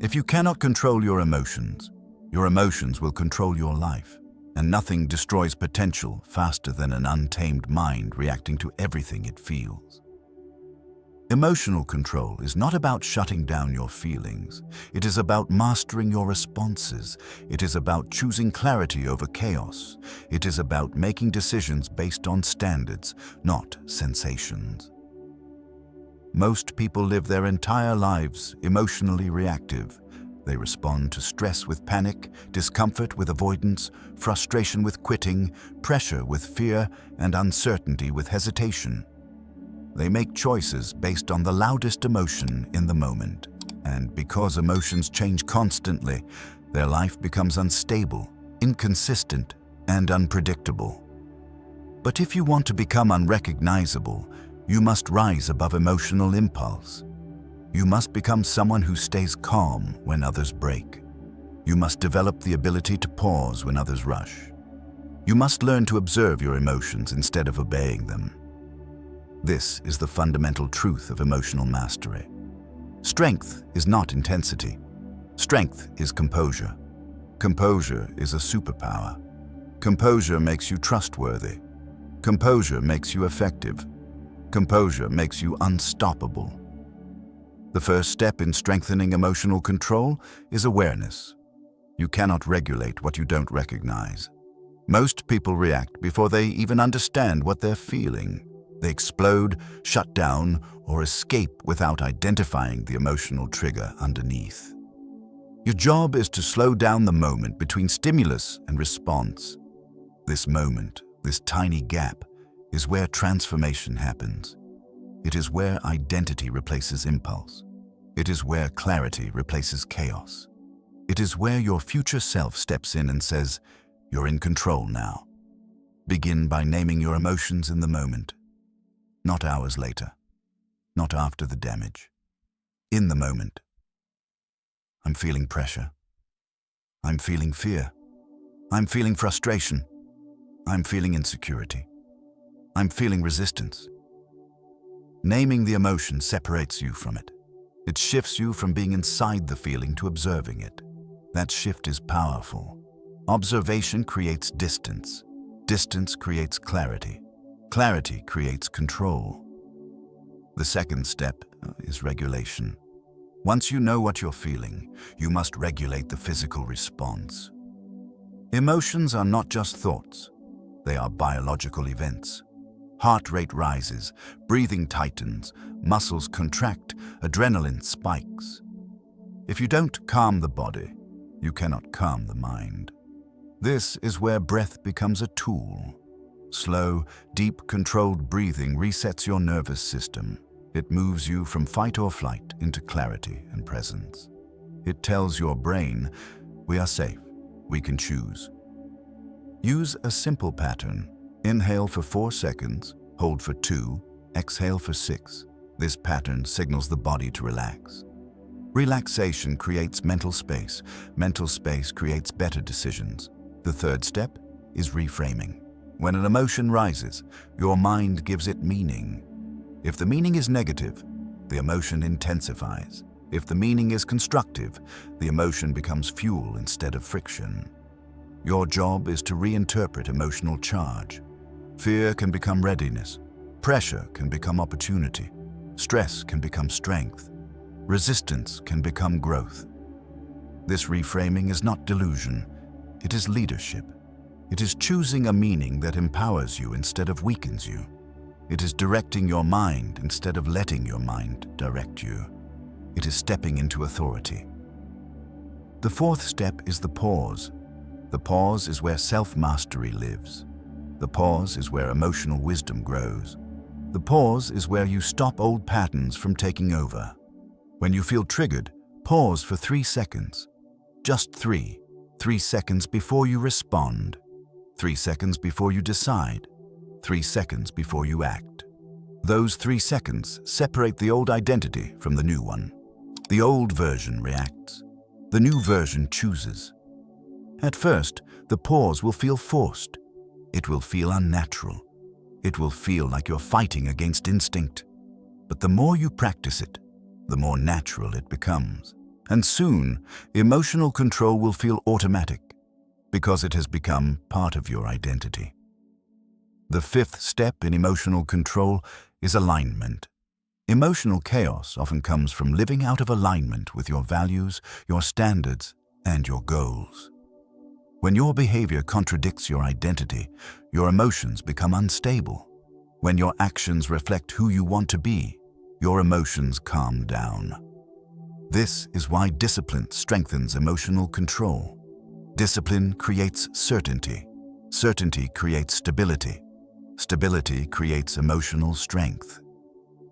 If you cannot control your emotions will control your life. And nothing destroys potential faster than an untamed mind reacting to everything it feels. Emotional control is not about shutting down your feelings. It is about mastering your responses. It is about choosing clarity over chaos. It is about making decisions based on standards, not sensations. Most people live their entire lives emotionally reactive. They respond to stress with panic, discomfort with avoidance, frustration with quitting, pressure with fear, and uncertainty with hesitation. They make choices based on the loudest emotion in the moment. And because emotions change constantly, their life becomes unstable, inconsistent, and unpredictable. But if you want to become unrecognizable, you must rise above emotional impulse. You must become someone who stays calm when others break. You must develop the ability to pause when others rush. You must learn to observe your emotions instead of obeying them. This is the fundamental truth of emotional mastery. Strength is not intensity. Strength is composure. Composure is a superpower. Composure makes you trustworthy. Composure makes you effective. Composure makes you unstoppable. The first step in strengthening emotional control is awareness. You cannot regulate what you don't recognize. Most people react before they even understand what they're feeling. They explode, shut down, or escape without identifying the emotional trigger underneath. Your job is to slow down the moment between stimulus and response. This moment, this tiny gap, is where transformation happens. It is where identity replaces impulse. It is where clarity replaces chaos. It is where your future self steps in and says, "You're in control now." Begin by naming your emotions in the moment. Not hours later, not after the damage. In the moment. I'm feeling pressure. I'm feeling fear. I'm feeling frustration. I'm feeling insecurity. I'm feeling resistance. Naming the emotion separates you from it. It shifts you from being inside the feeling to observing it. That shift is powerful. Observation creates distance. Distance creates clarity. Clarity creates control. The second step is regulation. Once you know what you're feeling, you must regulate the physical response. Emotions are not just thoughts. They are biological events. Heart rate rises, breathing tightens, muscles contract, adrenaline spikes. If you don't calm the body, you cannot calm the mind. This is where breath becomes a tool. Slow, deep, controlled breathing resets your nervous system. It moves you from fight or flight into clarity and presence. It tells your brain, we are safe, we can choose. Use a simple pattern. Inhale for 4 seconds, hold for 2, exhale for 6. This pattern signals the body to relax. Relaxation creates mental space. Mental space creates better decisions. The third step is reframing. When an emotion rises, your mind gives it meaning. If the meaning is negative, the emotion intensifies. If the meaning is constructive, the emotion becomes fuel instead of friction. Your job is to reinterpret emotional charge. Fear can become readiness. Pressure can become opportunity. Stress can become strength. Resistance can become growth. This reframing is not delusion. It is leadership. It is choosing a meaning that empowers you instead of weakens you. It is directing your mind instead of letting your mind direct you. It is stepping into authority. The fourth step is the pause. The pause is where self-mastery lives. The pause is where emotional wisdom grows. The pause is where you stop old patterns from taking over. When you feel triggered, pause for 3 seconds. Just 3. 3 seconds before you respond. 3 seconds before you decide. 3 seconds before you act. Those 3 seconds separate the old identity from the new one. The old version reacts. The new version chooses. At first, the pause will feel forced. It will feel unnatural. It will feel like you're fighting against instinct. But the more you practice it, the more natural it becomes. And soon, emotional control will feel automatic because it has become part of your identity. The fifth step in emotional control is alignment. Emotional chaos often comes from living out of alignment with your values, your standards, and your goals. When your behavior contradicts your identity, your emotions become unstable. When your actions reflect who you want to be, your emotions calm down. This is why discipline strengthens emotional control. Discipline creates certainty. Certainty creates stability. Stability creates emotional strength.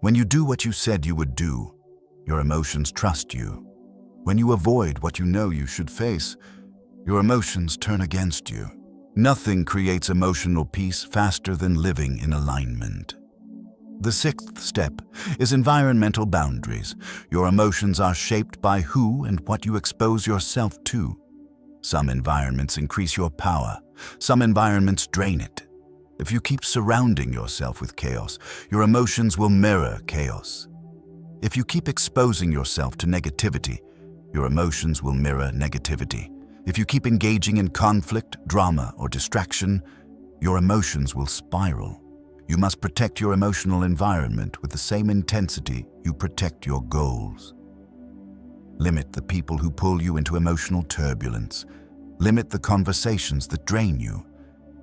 When you do what you said you would do, your emotions trust you. When you avoid what you know you should face, your emotions turn against you. Nothing creates emotional peace faster than living in alignment. The sixth step is environmental boundaries. Your emotions are shaped by who and what you expose yourself to. Some environments increase your power. Some environments drain it. If you keep surrounding yourself with chaos, your emotions will mirror chaos. If you keep exposing yourself to negativity, your emotions will mirror negativity. If you keep engaging in conflict, drama, or distraction, your emotions will spiral. You must protect your emotional environment with the same intensity you protect your goals. Limit the people who pull you into emotional turbulence. Limit the conversations that drain you.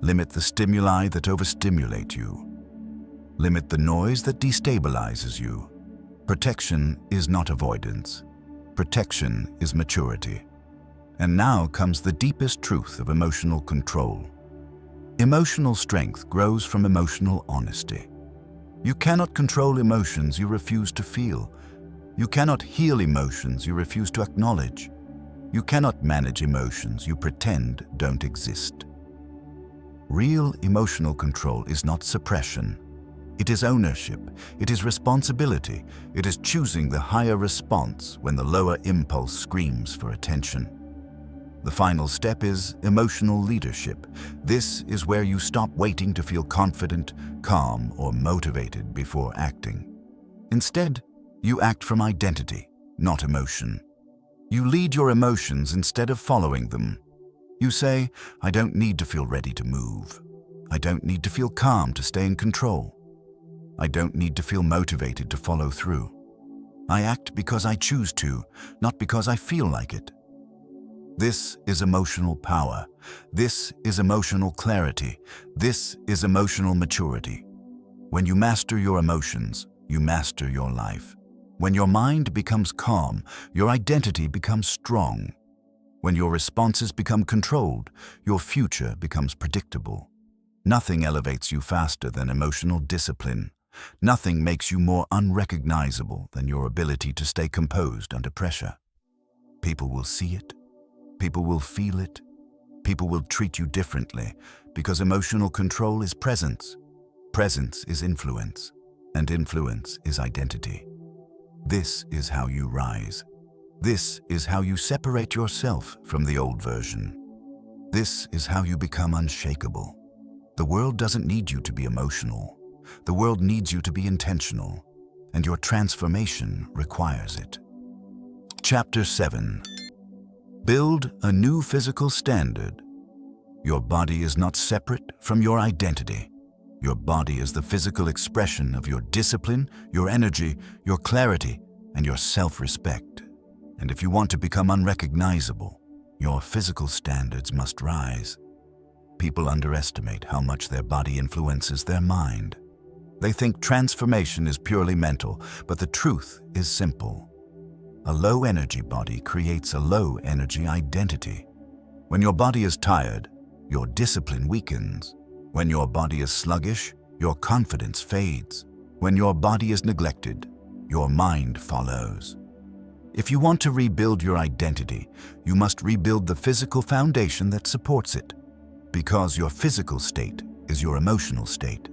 Limit the stimuli that overstimulate you. Limit the noise that destabilizes you. Protection is not avoidance. Protection is maturity. And now comes the deepest truth of emotional control. Emotional strength grows from emotional honesty. You cannot control emotions you refuse to feel. You cannot heal emotions you refuse to acknowledge. You cannot manage emotions you pretend don't exist. Real emotional control is not suppression. It is ownership. It is responsibility. It is choosing the higher response when the lower impulse screams for attention. The final step is emotional leadership. This is where you stop waiting to feel confident, calm, or motivated before acting. Instead, you act from identity, not emotion. You lead your emotions instead of following them. You say, I don't need to feel ready to move. I don't need to feel calm to stay in control. I don't need to feel motivated to follow through. I act because I choose to, not because I feel like it. This is emotional power. This is emotional clarity. This is emotional maturity. When you master your emotions, you master your life. When your mind becomes calm, your identity becomes strong. When your responses become controlled, your future becomes predictable. Nothing elevates you faster than emotional discipline. Nothing makes you more unrecognizable than your ability to stay composed under pressure. People will see it. People will feel it. People will treat you differently because emotional control is presence. Presence is influence, and influence is identity. This is how you rise. This is how you separate yourself from the old version. This is how you become unshakable. The world doesn't need you to be emotional. The world needs you to be intentional, and your transformation requires it. Chapter 7. Build a new physical standard. Your body is not separate from your identity. Your body is the physical expression of your discipline, your energy, your clarity, and your self-respect. And if you want to become unrecognizable, your physical standards must rise. People underestimate how much their body influences their mind. They think transformation is purely mental, but the truth is simple. A low-energy body creates a low-energy identity. When your body is tired, your discipline weakens. When your body is sluggish, your confidence fades. When your body is neglected, your mind follows. If you want to rebuild your identity, you must rebuild the physical foundation that supports it. Because your physical state is your emotional state.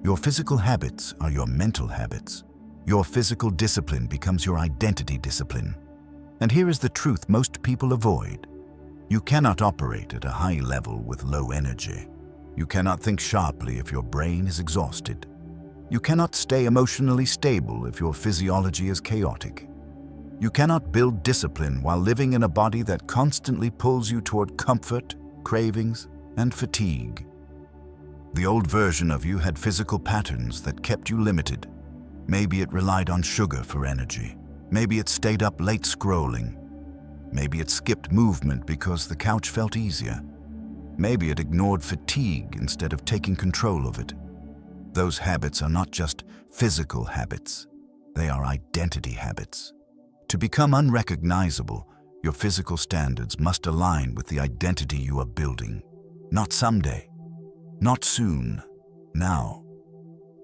Your physical habits are your mental habits. Your physical discipline becomes your identity discipline. And here is the truth most people avoid. You cannot operate at a high level with low energy. You cannot think sharply if your brain is exhausted. You cannot stay emotionally stable if your physiology is chaotic. You cannot build discipline while living in a body that constantly pulls you toward comfort, cravings, and fatigue. The old version of you had physical patterns that kept you limited. Maybe it relied on sugar for energy. Maybe it stayed up late scrolling. Maybe it skipped movement because the couch felt easier. Maybe it ignored fatigue instead of taking control of it. Those habits are not just physical habits. They are identity habits. To become unrecognizable, your physical standards must align with the identity you are building. Not someday, not soon, now.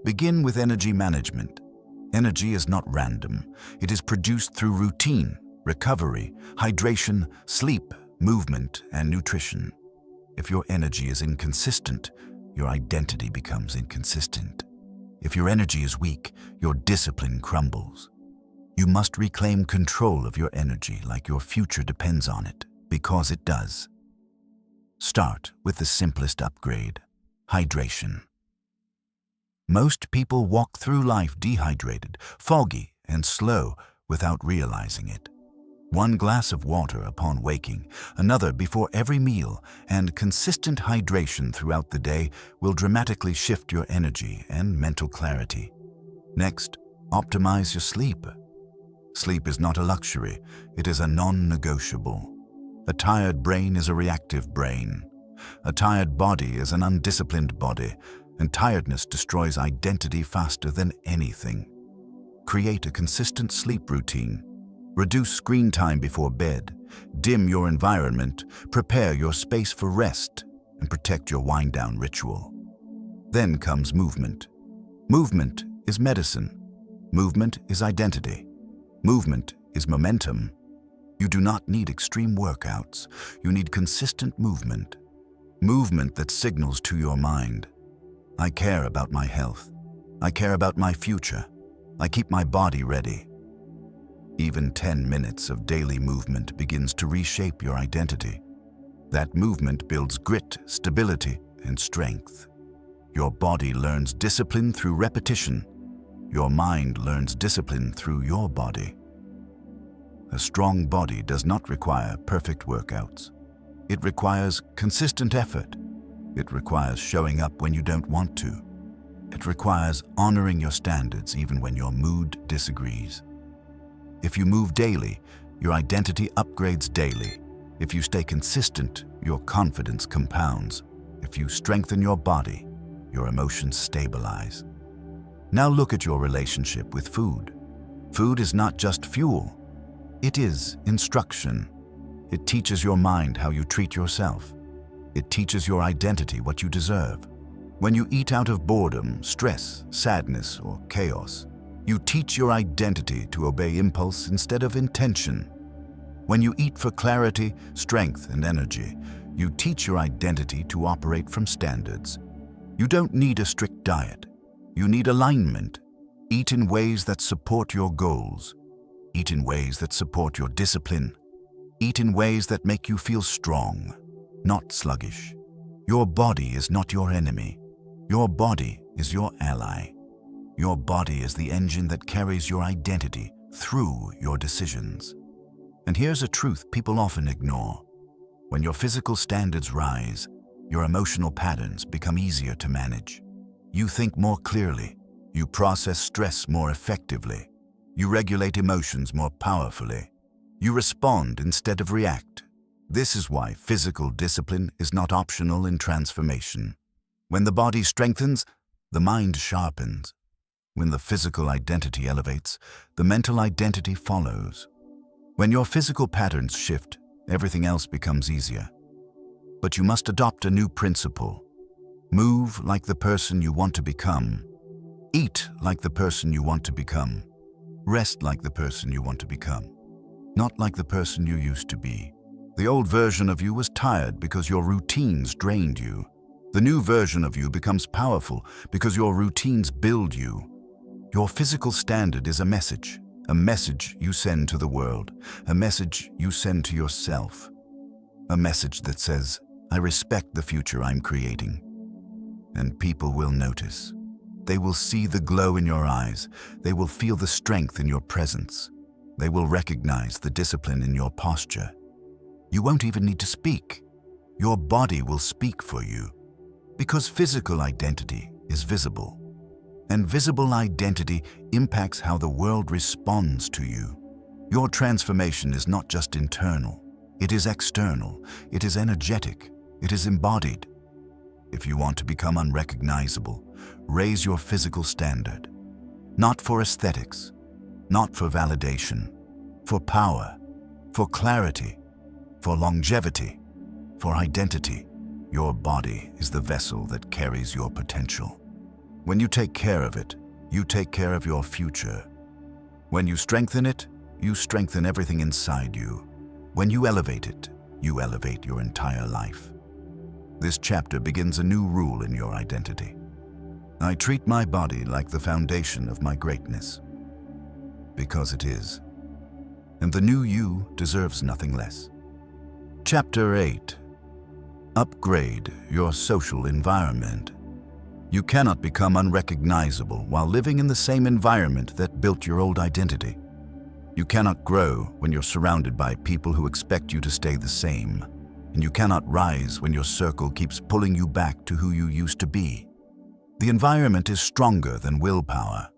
Begin with energy management. Energy is not random. It is produced through routine, recovery, hydration, sleep, movement, and nutrition. If your energy is inconsistent, your identity becomes inconsistent. If your energy is weak, your discipline crumbles. You must reclaim control of your energy like your future depends on it, because it does. Start with the simplest upgrade: hydration. Most people walk through life dehydrated, foggy, and slow without realizing it. One glass of water upon waking, another before every meal, and consistent hydration throughout the day will dramatically shift your energy and mental clarity. Next, optimize your sleep. Sleep is not a luxury, it is a non-negotiable. A tired brain is a reactive brain. A tired body is an undisciplined body, and tiredness destroys identity faster than anything. Create a consistent sleep routine. Reduce screen time before bed. Dim your environment. Prepare your space for rest, and protect your wind-down ritual. Then comes movement. Movement is medicine. Movement is identity. Movement is momentum. You do not need extreme workouts. You need consistent movement. Movement that signals to your mind, I care about my health. I care about my future. I keep my body ready. Even 10 minutes of daily movement begins to reshape your identity. That movement builds grit, stability, and strength. Your body learns discipline through repetition. Your mind learns discipline through your body. A strong body does not require perfect workouts. It requires consistent effort. It requires showing up when you don't want to. It requires honoring your standards even when your mood disagrees. If you move daily, your identity upgrades daily. If you stay consistent, your confidence compounds. If you strengthen your body, your emotions stabilize. Now look at your relationship with food. Food is not just fuel. It is instruction. It teaches your mind how you treat yourself. It teaches your identity what you deserve. When you eat out of boredom, stress, sadness, or chaos, you teach your identity to obey impulse instead of intention. When you eat for clarity, strength, and energy, you teach your identity to operate from standards. You don't need a strict diet. You need alignment. Eat in ways that support your goals. Eat in ways that support your discipline. Eat in ways that make you feel strong, not sluggish. Your body is not your enemy. Your body is your ally. Your body is the engine that carries your identity through your decisions. And here's a truth people often ignore. When your physical standards rise, your emotional patterns become easier to manage. You think more clearly. You process stress more effectively. You regulate emotions more powerfully. You respond instead of react. This is why physical discipline is not optional in transformation. When the body strengthens, the mind sharpens. When the physical identity elevates, the mental identity follows. When your physical patterns shift, everything else becomes easier. But you must adopt a new principle. Move like the person you want to become. Eat like the person you want to become. Rest like the person you want to become. Not like the person you used to be. The old version of you was tired because your routines drained you. The new version of you becomes powerful because your routines build you. Your physical standard is a message you send to the world, a message you send to yourself. A message that says, I respect the future I'm creating. And people will notice. They will see the glow in your eyes. They will feel the strength in your presence. They will recognize the discipline in your posture. You won't even need to speak. Your body will speak for you. Because physical identity is visible. And visible identity impacts how the world responds to you. Your transformation is not just internal. It is external. It is energetic. It is embodied. If you want to become unrecognizable, raise your physical standard. Not for aesthetics, not for validation, for power, for clarity, for longevity, for identity. Your body is the vessel that carries your potential. When you take care of it, you take care of your future. When you strengthen it, you strengthen everything inside you. When you elevate it, you elevate your entire life. This chapter begins a new rule in your identity. I treat my body like the foundation of my greatness, because it is. And the new you deserves nothing less. Chapter 8. Upgrade your social environment. You cannot become unrecognizable while living in the same environment that built your old identity. You cannot grow when you're surrounded by people who expect you to stay the same, and you cannot rise when your circle keeps pulling you back to who you used to be. The environment is stronger than willpower.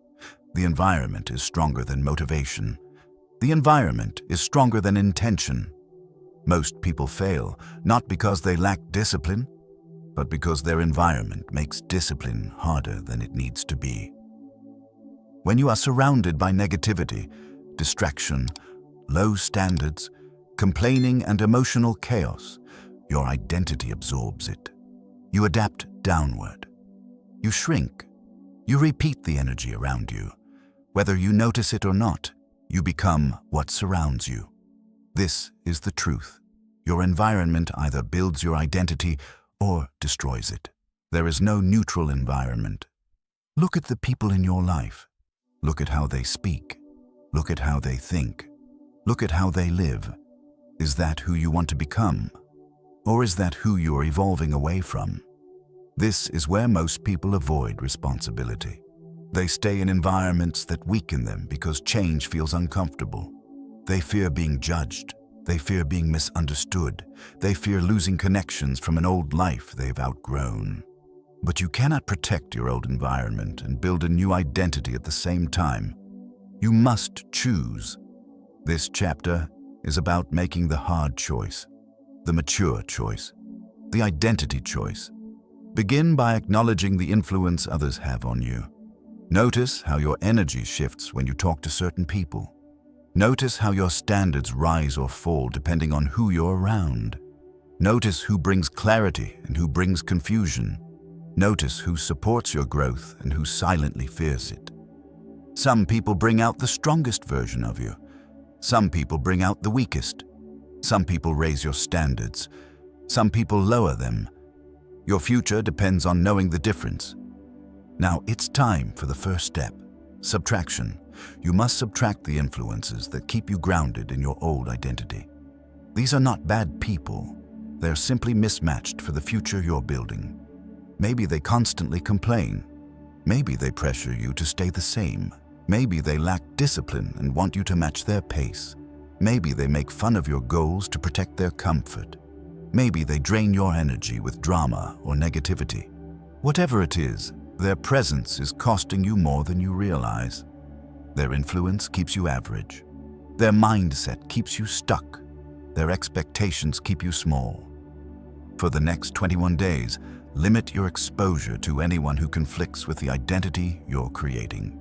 The environment is stronger than motivation. The environment is stronger than intention. Most people fail, not because they lack discipline, but because their environment makes discipline harder than it needs to be. When you are surrounded by negativity, distraction, low standards, complaining, and emotional chaos, your identity absorbs it. You adapt downward. You shrink. You repeat the energy around you. Whether you notice it or not, you become what surrounds you. This is the truth. Your environment either builds your identity or destroys it. There is no neutral environment. Look at the people in your life. Look at how they speak. Look at how they think. Look at how they live. Is that who you want to become? Or is that who you are evolving away from? This is where most people avoid responsibility. They stay in environments that weaken them because change feels uncomfortable. They fear being judged. They fear being misunderstood. They fear losing connections from an old life they've outgrown. But you cannot protect your old environment and build a new identity at the same time. You must choose. This chapter is about making the hard choice, the mature choice, the identity choice. Begin by acknowledging the influence others have on you. Notice how your energy shifts when you talk to certain people. Notice how your standards rise or fall depending on who you're around. Notice who brings clarity and who brings confusion. Notice who supports your growth and who silently fears it. Some people bring out the strongest version of you. Some people bring out the weakest. Some people raise your standards. Some people lower them. Your future depends on knowing the difference. Now it's time for the first step, subtraction. You must subtract the influences that keep you grounded in your old identity. These are not bad people. They're simply mismatched for the future you're building. Maybe they constantly complain. Maybe they pressure you to stay the same. Maybe they lack discipline and want you to match their pace. Maybe they make fun of your goals to protect their comfort. Maybe they drain your energy with drama or negativity. Whatever it is, their presence is costing you more than you realize. Their influence keeps you average. Their mindset keeps you stuck. Their expectations keep you small. For the next 21 days, limit your exposure to anyone who conflicts with the identity you're creating.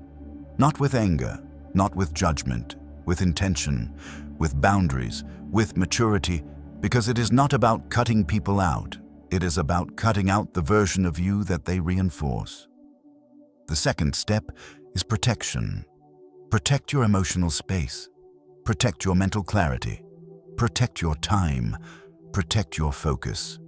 Not with anger, not with judgment, with intention, with boundaries, with maturity, because it is not about cutting people out. It is about cutting out the version of you that they reinforce. The second step is protection. Protect your emotional space. Protect your mental clarity. Protect your time. Protect your focus.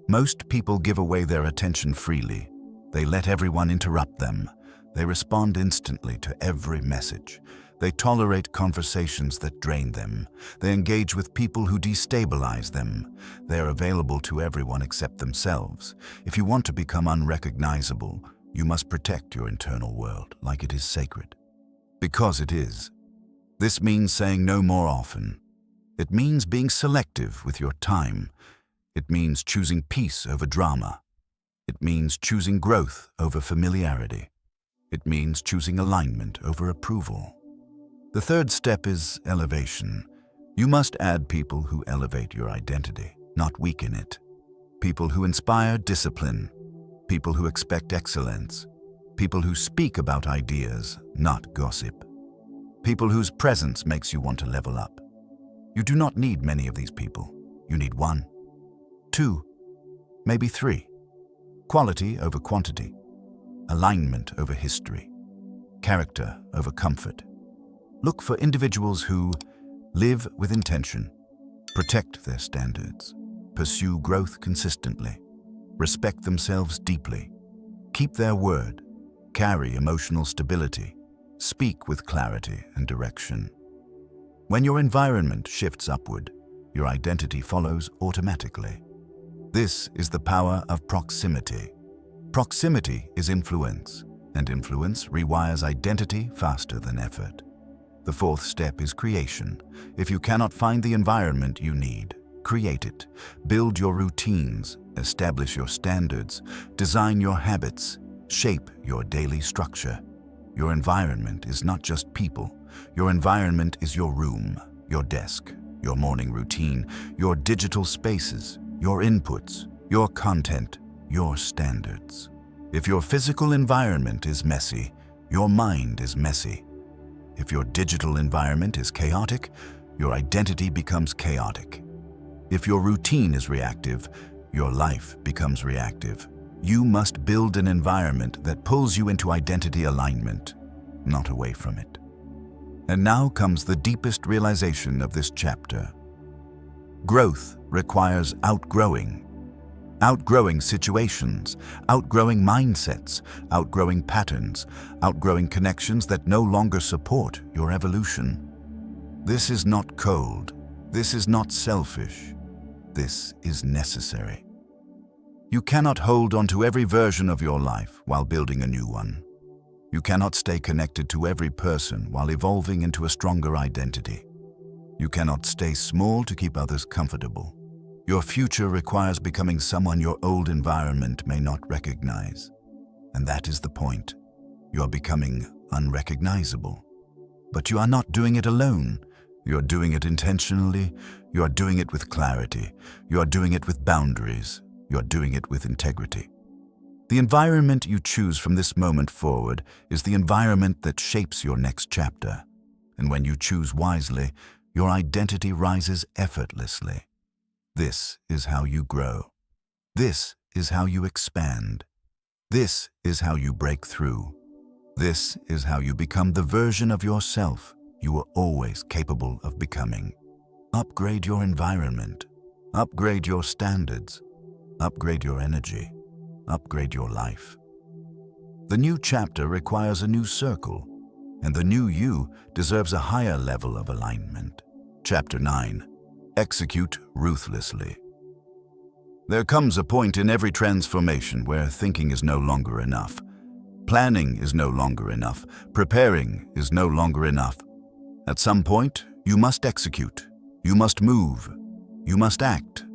Most people give away their attention freely. They let everyone interrupt them. They respond instantly to every message. They tolerate conversations that drain them. They engage with people who destabilize them. They are available to everyone except themselves. If you want to become unrecognizable, you must protect your internal world like it is sacred. Because it is. This means saying no more often. It means being selective with your time. It means choosing peace over drama. It means choosing growth over familiarity. It means choosing alignment over approval. The third step is elevation. You must add people who elevate your identity, not weaken it. People who inspire discipline. People who expect excellence. People who speak about ideas, not gossip. people whose presence makes you want to level up. You do not need many of these people. You need 1, 2, maybe 3. Quality over quantity, alignment over history, character over comfort. Look for individuals who live with intention, protect their standards, pursue growth consistently, respect themselves deeply, keep their word, carry emotional stability, speak with clarity and direction. When your environment shifts upward, your identity follows automatically. This is the power of proximity. Proximity is influence, and influence rewires identity faster than effort. The 4th step is creation. If you cannot find the environment you need, create it. Build your routines, establish your standards, design your habits, shape your daily structure. Your environment is not just people. Your environment is your room, your desk, your morning routine, your digital spaces, your inputs, your content, your standards. If your physical environment is messy, your mind is messy. If your digital environment is chaotic, your identity becomes chaotic. If your routine is reactive, your life becomes reactive. You must build an environment that pulls you into identity alignment, not away from it. And now comes the deepest realization of this chapter. Growth requires outgrowing. Outgrowing situations, outgrowing mindsets, outgrowing patterns, outgrowing connections that no longer support your evolution. This is not cold. This is not selfish. This is necessary. You cannot hold on to every version of your life while building a new one. You cannot stay connected to every person while evolving into a stronger identity. You cannot stay small to keep others comfortable. Your future requires becoming someone your old environment may not recognize. And that is the point. You are becoming unrecognizable. But you are not doing it alone. You are doing it intentionally. You are doing it with clarity. You are doing it with boundaries. You are doing it with integrity. The environment you choose from this moment forward is the environment that shapes your next chapter. And when you choose wisely, your identity rises effortlessly. This is how you grow. This is how you expand. This is how you break through. This is how you become the version of yourself you were always capable of becoming. Upgrade your environment. Upgrade your standards. Upgrade your energy. Upgrade your life. The new chapter requires a new circle, and the new you deserves a higher level of alignment. Chapter 9. Execute ruthlessly. There comes a point in every transformation where thinking is no longer enough. Planning is no longer enough. Preparing is no longer enough. At some point, you must execute. You must move. You must act.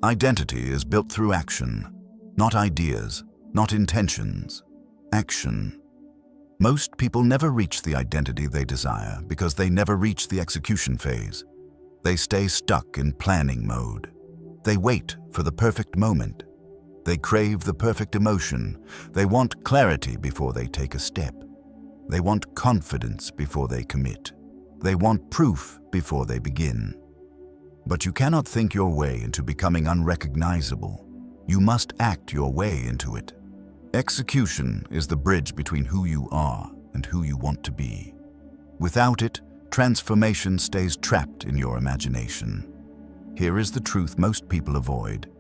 Identity is built through action, not ideas, not intentions. Action. Most people never reach the identity they desire because they never reach the execution phase. They stay stuck in planning mode. They wait for the perfect moment. They crave the perfect emotion. They want clarity before they take a step. They want confidence before they commit. They want proof before they begin. But you cannot think your way into becoming unrecognizable. You must act your way into it. Execution is the bridge between who you are and who you want to be. Without it, transformation stays trapped in your imagination. Here is the truth most people avoid.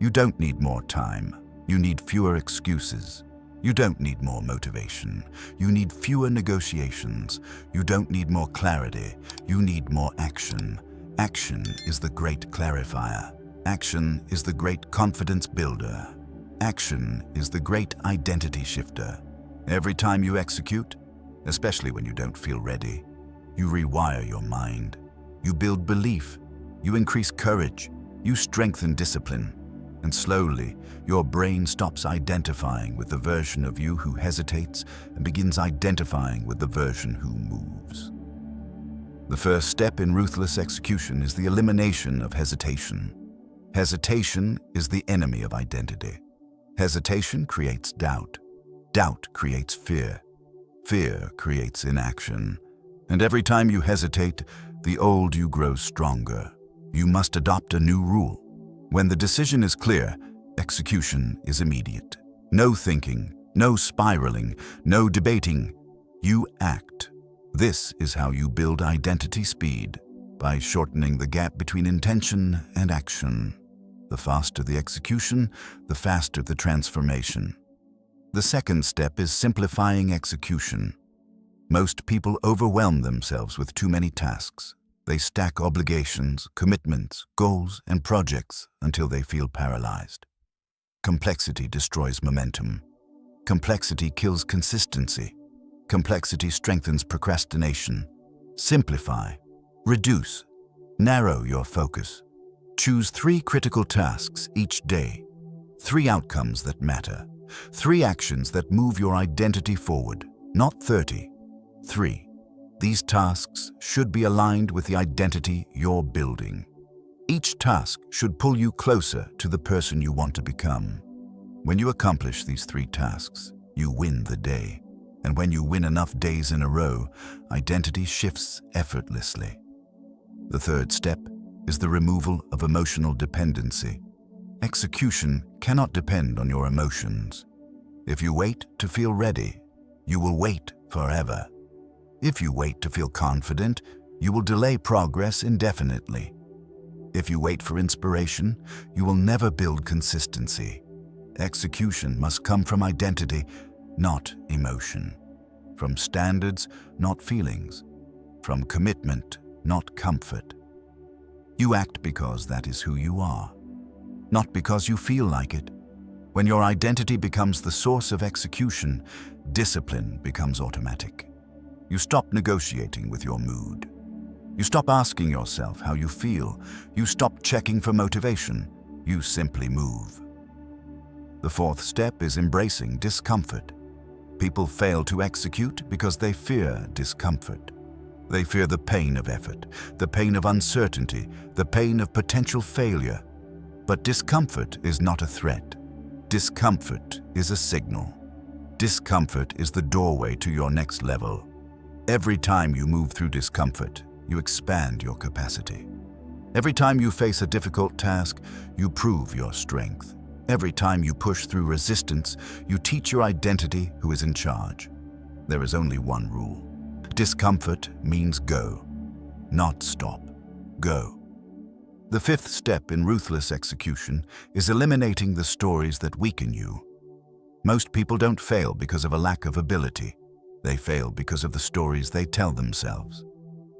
You don't need more time. You need fewer excuses. You don't need more motivation. You need fewer negotiations. You don't need more clarity. You need more action. Action is the great clarifier. Action is the great confidence builder. Action is the great identity shifter. Every time you execute, especially when you don't feel ready, you rewire your mind. You build belief. You increase courage. You strengthen discipline. And slowly, your brain stops identifying with the version of you who hesitates and begins identifying with the version who moves. The first step in ruthless execution is the elimination of hesitation. Hesitation is the enemy of identity. Hesitation creates doubt. Doubt creates fear. Fear creates inaction. And every time you hesitate, the old you grows stronger. You must adopt a new rule. When the decision is clear, execution is immediate. No thinking, no spiraling, no debating. You act. This is how you build identity speed, by shortening the gap between intention and action. The faster the execution, the faster the transformation. The second step is simplifying execution. Most people overwhelm themselves with too many tasks. They stack obligations, commitments, goals, and projects until they feel paralyzed. Complexity destroys momentum. Complexity kills consistency. Complexity strengthens procrastination. Simplify. Reduce. Narrow your focus. Choose 3 critical tasks each day. 3 outcomes that matter. 3 actions that move your identity forward, not 30. 3. These tasks should be aligned with the identity you're building. Each task should pull you closer to the person you want to become. When you accomplish these 3 tasks, you win the day. And when you win enough days in a row, identity shifts effortlessly. The third step is the removal of emotional dependency. Execution cannot depend on your emotions. If you wait to feel ready, you will wait forever. If you wait to feel confident, you will delay progress indefinitely. If you wait for inspiration, you will never build consistency. Execution must come from identity, not emotion. From standards, not feelings. From commitment, not comfort. You act because that is who you are, not because you feel like it. When your identity becomes the source of execution, discipline becomes automatic. You stop negotiating with your mood. You stop asking yourself how you feel. You stop checking for motivation. You simply move. The fourth step is embracing discomfort. People fail to execute because they fear discomfort. They fear the pain of effort, the pain of uncertainty, the pain of potential failure. But discomfort is not a threat. Discomfort is a signal. Discomfort is the doorway to your next level. Every time you move through discomfort, you expand your capacity. Every time you face a difficult task, you prove your strength. Every time you push through resistance, you teach your identity who is in charge. There is only one rule. Discomfort means go, not stop. Go. The fifth step in ruthless execution is eliminating the stories that weaken you. Most people don't fail because of a lack of ability. They fail because of the stories they tell themselves.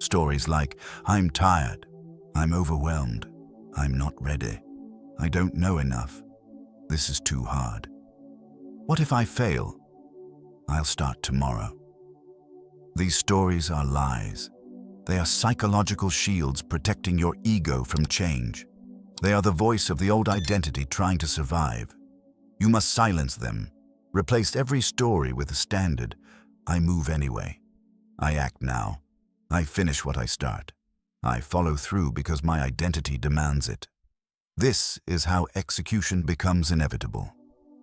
Stories like, I'm tired, I'm overwhelmed, I'm not ready, I don't know enough, this is too hard. What if I fail? I'll start tomorrow. These stories are lies. They are psychological shields protecting your ego from change. They are the voice of the old identity trying to survive. You must silence them. Replace every story with a standard. I move anyway. I act now. I finish what I start. I follow through because my identity demands it. This is how execution becomes inevitable.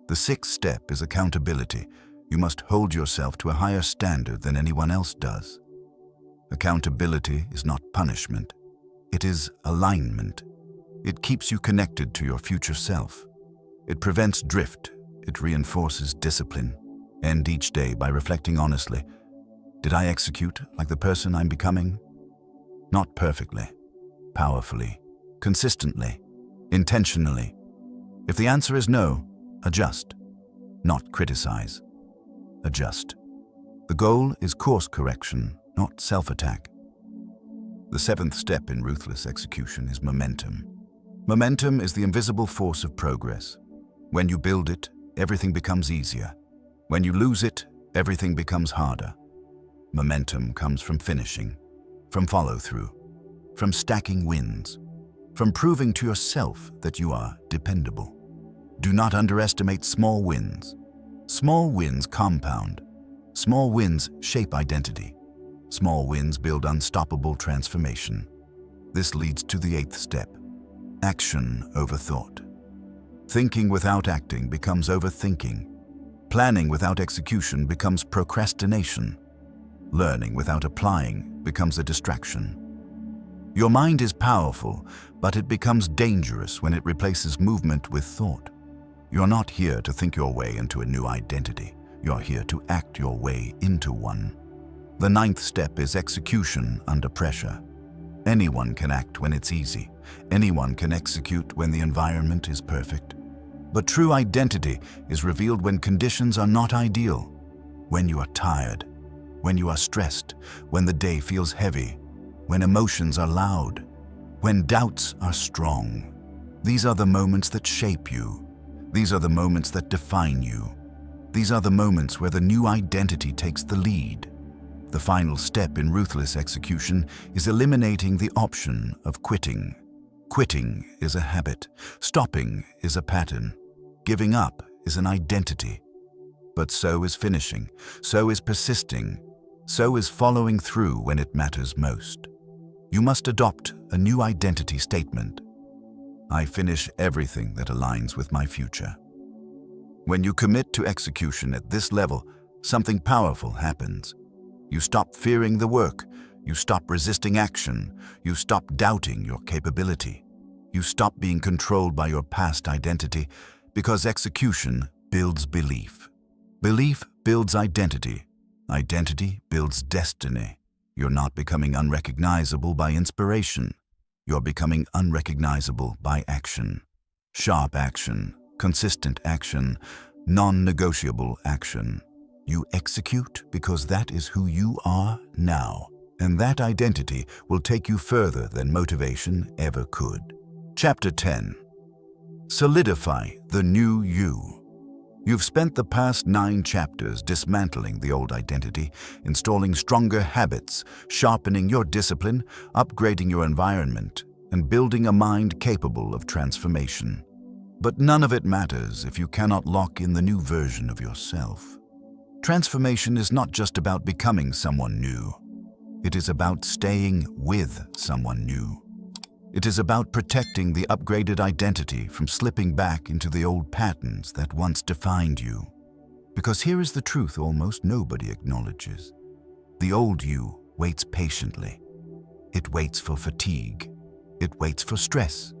The sixth step is accountability. You must hold yourself to a higher standard than anyone else does. Accountability is not punishment. It is alignment. It keeps you connected to your future self. It prevents drift. It reinforces discipline. End each day by reflecting honestly. Did I execute like the person I'm becoming? Not perfectly, powerfully, consistently, intentionally. If the answer is no, adjust. Not criticize. Adjust. The goal is course correction, not self-attack. The seventh step in ruthless execution is momentum. Momentum is the invisible force of progress. When you build it, everything becomes easier. When you lose it, everything becomes harder. Momentum comes from finishing, from follow-through, from stacking wins, from proving to yourself that you are dependable. Do not underestimate small wins. Small wins compound. Small wins shape identity. Small wins build unstoppable transformation. This leads to the eighth step, action over thought. Thinking without acting becomes overthinking. Planning without execution becomes procrastination. Learning without applying becomes a distraction. Your mind is powerful, but it becomes dangerous when it replaces movement with thought. You're not here to think your way into a new identity. You're here to act your way into one. The 9th step is execution under pressure. Anyone can act when it's easy. Anyone can execute when the environment is perfect. But true identity is revealed when conditions are not ideal, when you are tired, when you are stressed, when the day feels heavy, when emotions are loud, when doubts are strong. These are the moments that shape you. These are the moments that define you. These are the moments where the new identity takes the lead. The final step in ruthless execution is eliminating the option of quitting. Quitting is a habit. Stopping is a pattern. Giving up is an identity. But so is finishing. So is persisting. So is following through when it matters most. You must adopt a new identity statement. I finish everything that aligns with my future. When you commit to execution at this level, something powerful happens. You stop fearing the work. You stop resisting action. You stop doubting your capability. You stop being controlled by your past identity because execution builds belief. Belief builds identity. Identity builds destiny. You're not becoming unrecognizable by inspiration. You're becoming unrecognizable by action. Sharp action, consistent action, non-negotiable action. You execute because that is who you are now, and that identity will take you further than motivation ever could. Chapter 10. Solidify the New You. You've spent the past 9 chapters dismantling the old identity, installing stronger habits, sharpening your discipline, upgrading your environment, and building a mind capable of transformation. But none of it matters if you cannot lock in the new version of yourself. Transformation is not just about becoming someone new. It is about staying with someone new. It is about protecting the upgraded identity from slipping back into the old patterns that once defined you. Because here is the truth almost nobody acknowledges. The old you waits patiently. It waits for fatigue. It waits for stress.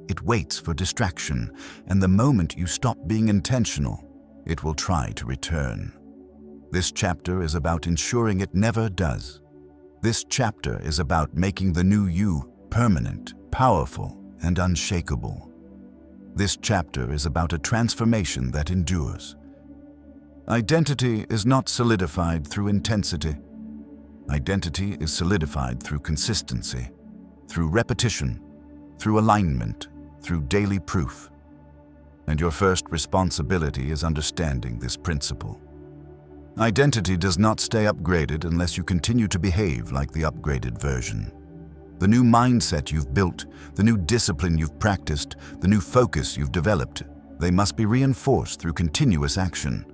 It waits for distraction. And the moment you stop being intentional, it will try to return. This chapter is about ensuring it never does. This chapter is about making the new you permanent, powerful, and unshakable. This chapter is about a transformation that endures. Identity is not solidified through intensity. Identity is solidified through consistency, through repetition, through alignment, through daily proof. And your first responsibility is understanding this principle. Identity does not stay upgraded unless you continue to behave like the upgraded version. The new mindset you've built, the new discipline you've practiced, the new focus you've developed, they must be reinforced through continuous action.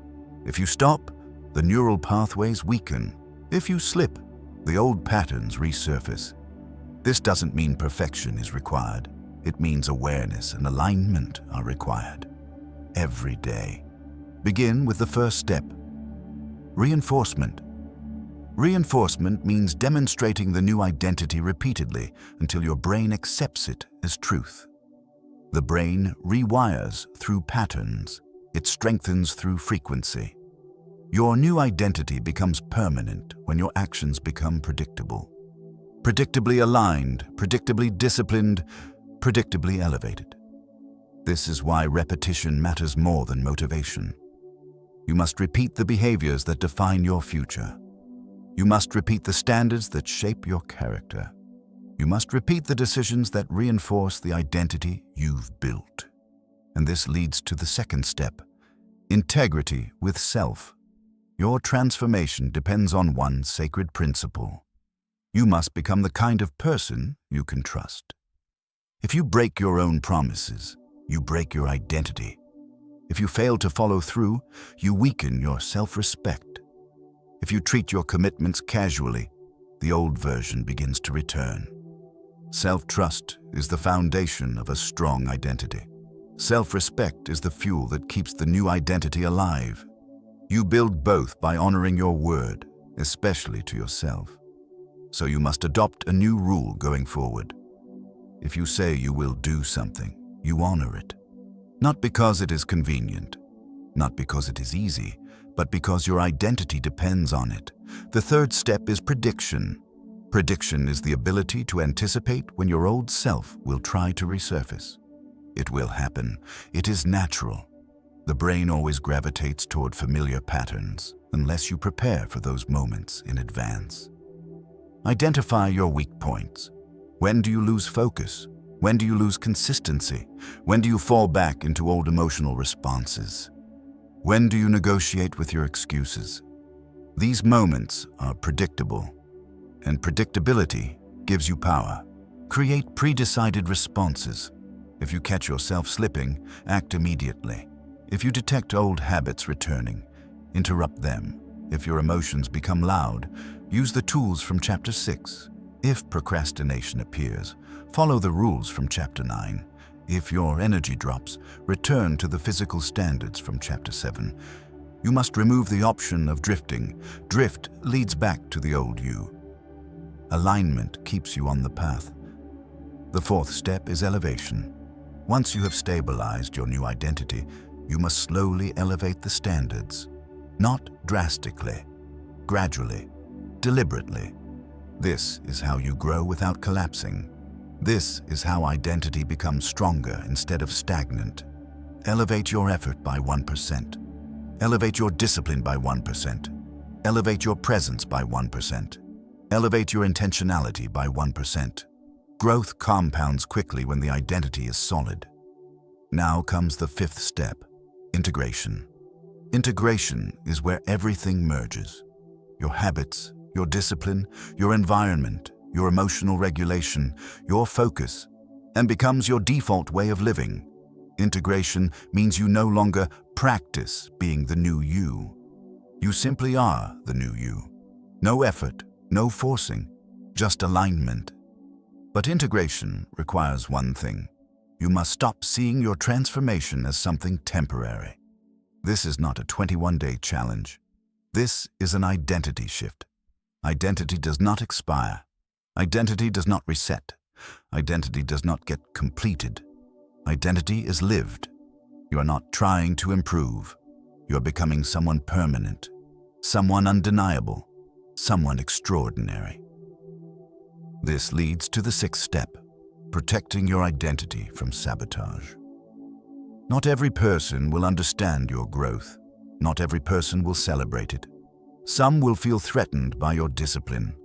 If you stop, the neural pathways weaken. If you slip, the old patterns resurface. This doesn't mean perfection is required. It means awareness and alignment are required. Every day. Begin with the first step. Reinforcement. Reinforcement means demonstrating the new identity repeatedly until your brain accepts it as truth. The brain rewires through patterns. It strengthens through frequency. Your new identity becomes permanent when your actions become predictable. Predictably aligned, predictably disciplined, predictably elevated. This is why repetition matters more than motivation. You must repeat the behaviors that define your future. You must repeat the standards that shape your character. You must repeat the decisions that reinforce the identity you've built. And this leads to the second step, integrity with self. Your transformation depends on one sacred principle. You must become the kind of person you can trust. If you break your own promises, you break your identity. If you fail to follow through, you weaken your self-respect. If you treat your commitments casually, the old version begins to return. Self-trust is the foundation of a strong identity. Self-respect is the fuel that keeps the new identity alive. You build both by honoring your word, especially to yourself. So you must adopt a new rule going forward. If you say you will do something, you honor it. Not because it is convenient, not because it is easy, but because your identity depends on it. The third step is prediction. Prediction is the ability to anticipate when your old self will try to resurface. It will happen. It is natural. The brain always gravitates toward familiar patterns unless you prepare for those moments in advance. Identify your weak points. When do you lose focus? When do you lose consistency? When do you fall back into old emotional responses? When do you negotiate with your excuses? These moments are predictable, and predictability gives you power. Create pre-decided responses. If you catch yourself slipping, act immediately. If you detect old habits returning, interrupt them. If your emotions become loud, use the tools from Chapter 6. If procrastination appears, follow the rules from Chapter 9. If your energy drops, return to the physical standards from Chapter 7. You must remove the option of drifting. Drift leads back to the old you. Alignment keeps you on the path. The fourth step is elevation. Once you have stabilized your new identity, you must slowly elevate the standards. Not drastically, gradually, deliberately. This is how you grow without collapsing. This is how identity becomes stronger instead of stagnant. Elevate your effort by 1%. Elevate your discipline by 1%. Elevate your presence by 1%. Elevate your intentionality by 1%. Growth compounds quickly when the identity is solid. Now comes the fifth step, integration. Integration is where everything merges. Your habits, your discipline, your environment, your emotional regulation, your focus, and becomes your default way of living. Integration means you no longer practice being the new you. You simply are the new you. No effort, no forcing, just alignment. But integration requires one thing. You must stop seeing your transformation as something temporary. This is not a 21-day challenge. This is an identity shift. Identity does not expire. Identity does not reset. Identity does not get completed. Identity is lived. You are not trying to improve. You are becoming someone permanent, someone undeniable, someone extraordinary. This leads to the sixth step, protecting your identity from sabotage. Not every person will understand your growth. Not every person will celebrate it. Some will feel threatened by your discipline.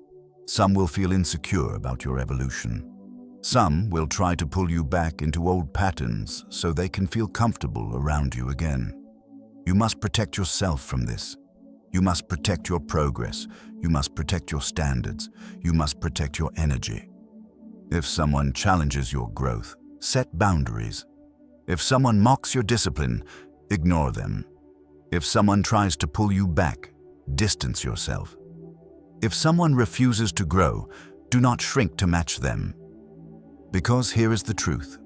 Some will feel insecure about your evolution. Some will try to pull you back into old patterns so they can feel comfortable around you again. You must protect yourself from this. You must protect your progress. You must protect your standards. You must protect your energy. If someone challenges your growth, set boundaries. If someone mocks your discipline, ignore them. If someone tries to pull you back, distance yourself. If someone refuses to grow, do not shrink to match them. Because here is the truth.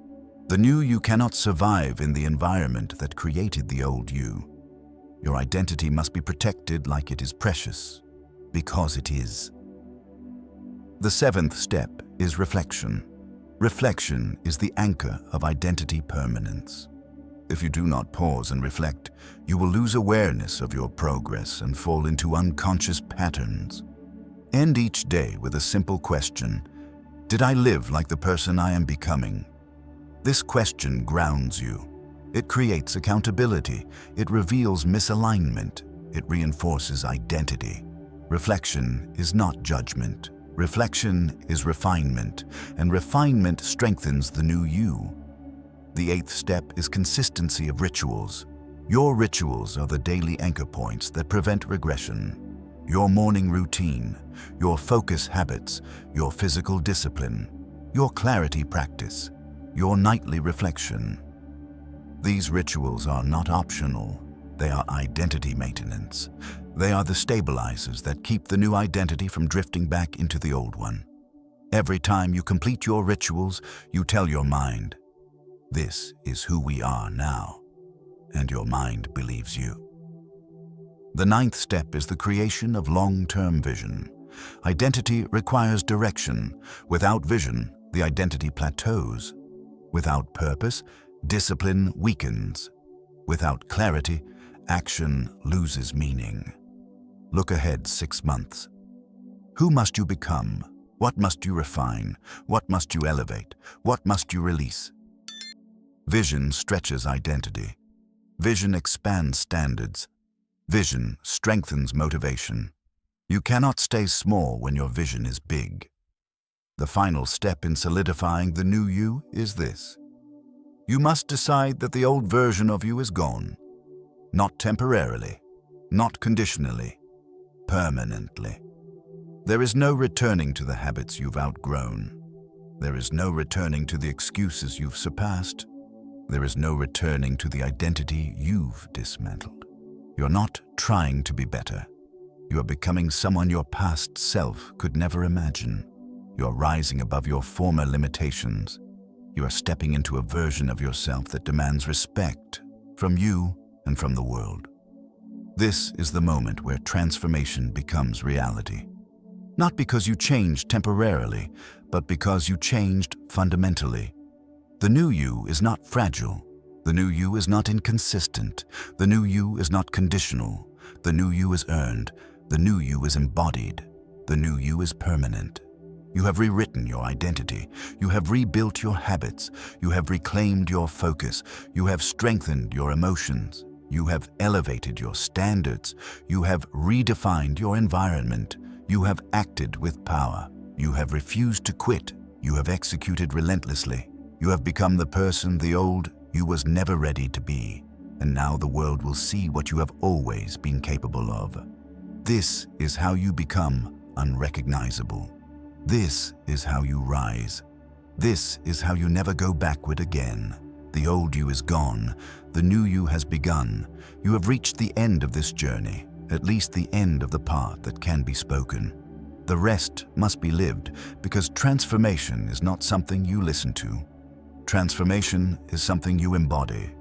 The new you cannot survive in the environment that created the old you. Your identity must be protected like it is precious, because it is. The seventh step is reflection. Reflection is the anchor of identity permanence. If you do not pause and reflect, you will lose awareness of your progress and fall into unconscious patterns. End each day with a simple question. Did I live like the person I am becoming? This question grounds you. It creates accountability. It reveals misalignment. It reinforces identity. Reflection is not judgment. Reflection is refinement, and refinement strengthens the new you. The eighth step is consistency of rituals. Your rituals are the daily anchor points that prevent regression. Your morning routine, your focus habits, your physical discipline, your clarity practice, your nightly reflection. These rituals are not optional. They are identity maintenance. They are the stabilizers that keep the new identity from drifting back into the old one. Every time you complete your rituals, you tell your mind, "This is who we are now," and your mind believes you. The ninth step is the creation of long-term vision. Identity requires direction. Without vision, the identity plateaus. Without purpose, discipline weakens. Without clarity, action loses meaning. Look ahead 6 months. Who must you become? What must you refine? What must you elevate? What must you release? Vision stretches identity. Vision expands standards. Vision strengthens motivation. You cannot stay small when your vision is big. The final step in solidifying the new you is this. You must decide that the old version of you is gone. Not temporarily, not conditionally, permanently. There is no returning to the habits you've outgrown. There is no returning to the excuses you've surpassed. There is no returning to the identity you've dismantled. You're not trying to be better. You are becoming someone your past self could never imagine. You are rising above your former limitations. You are stepping into a version of yourself that demands respect from you and from the world. This is the moment where transformation becomes reality. Not because you changed temporarily, but because you changed fundamentally. The new you is not fragile. The new you is not inconsistent. The new you is not conditional. The new you is earned. The new you is embodied. The new you is permanent. You have rewritten your identity. You have rebuilt your habits. You have reclaimed your focus. You have strengthened your emotions. You have elevated your standards. You have redefined your environment. You have acted with power. You have refused to quit. You have executed relentlessly. You have become the person the old you was never ready to be. And now the world will see what you have always been capable of. This is how you become unrecognizable. This is how you rise. This is how you never go backward again. The old you is gone. The new you has begun. You have reached the end of this journey, at least the end of the part that can be spoken. The rest must be lived, because transformation is not something you listen to. Transformation is something you embody.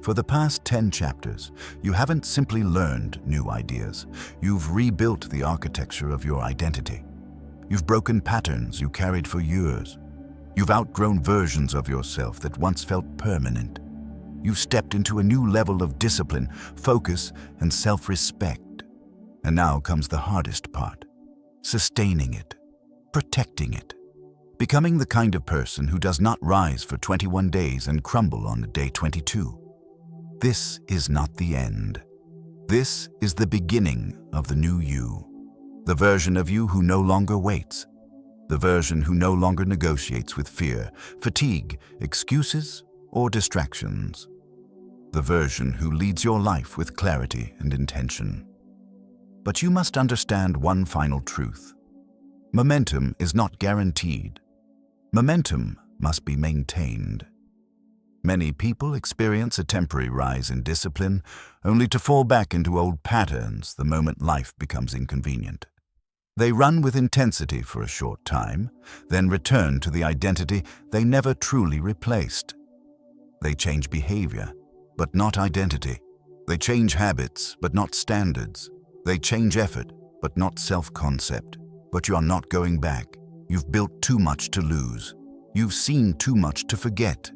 For the past 10 chapters, you haven't simply learned new ideas. You've rebuilt the architecture of your identity. You've broken patterns you carried for years. You've outgrown versions of yourself that once felt permanent. You've stepped into a new level of discipline, focus, and self-respect. And now comes the hardest part: sustaining it, protecting it, becoming the kind of person who does not rise for 21 days and crumble on day 22. This is not the end. This is the beginning of the new you. The version of you who no longer waits. The version who no longer negotiates with fear, fatigue, excuses, or distractions. The version who leads your life with clarity and intention. But you must understand one final truth. Momentum is not guaranteed. Momentum must be maintained. Many people experience a temporary rise in discipline only to fall back into old patterns the moment life becomes inconvenient. They run with intensity for a short time, then return to the identity they never truly replaced. They change behavior, but not identity. They change habits, but not standards. They change effort, but not self-concept. But you are not going back. You've built too much to lose. You've seen too much to forget.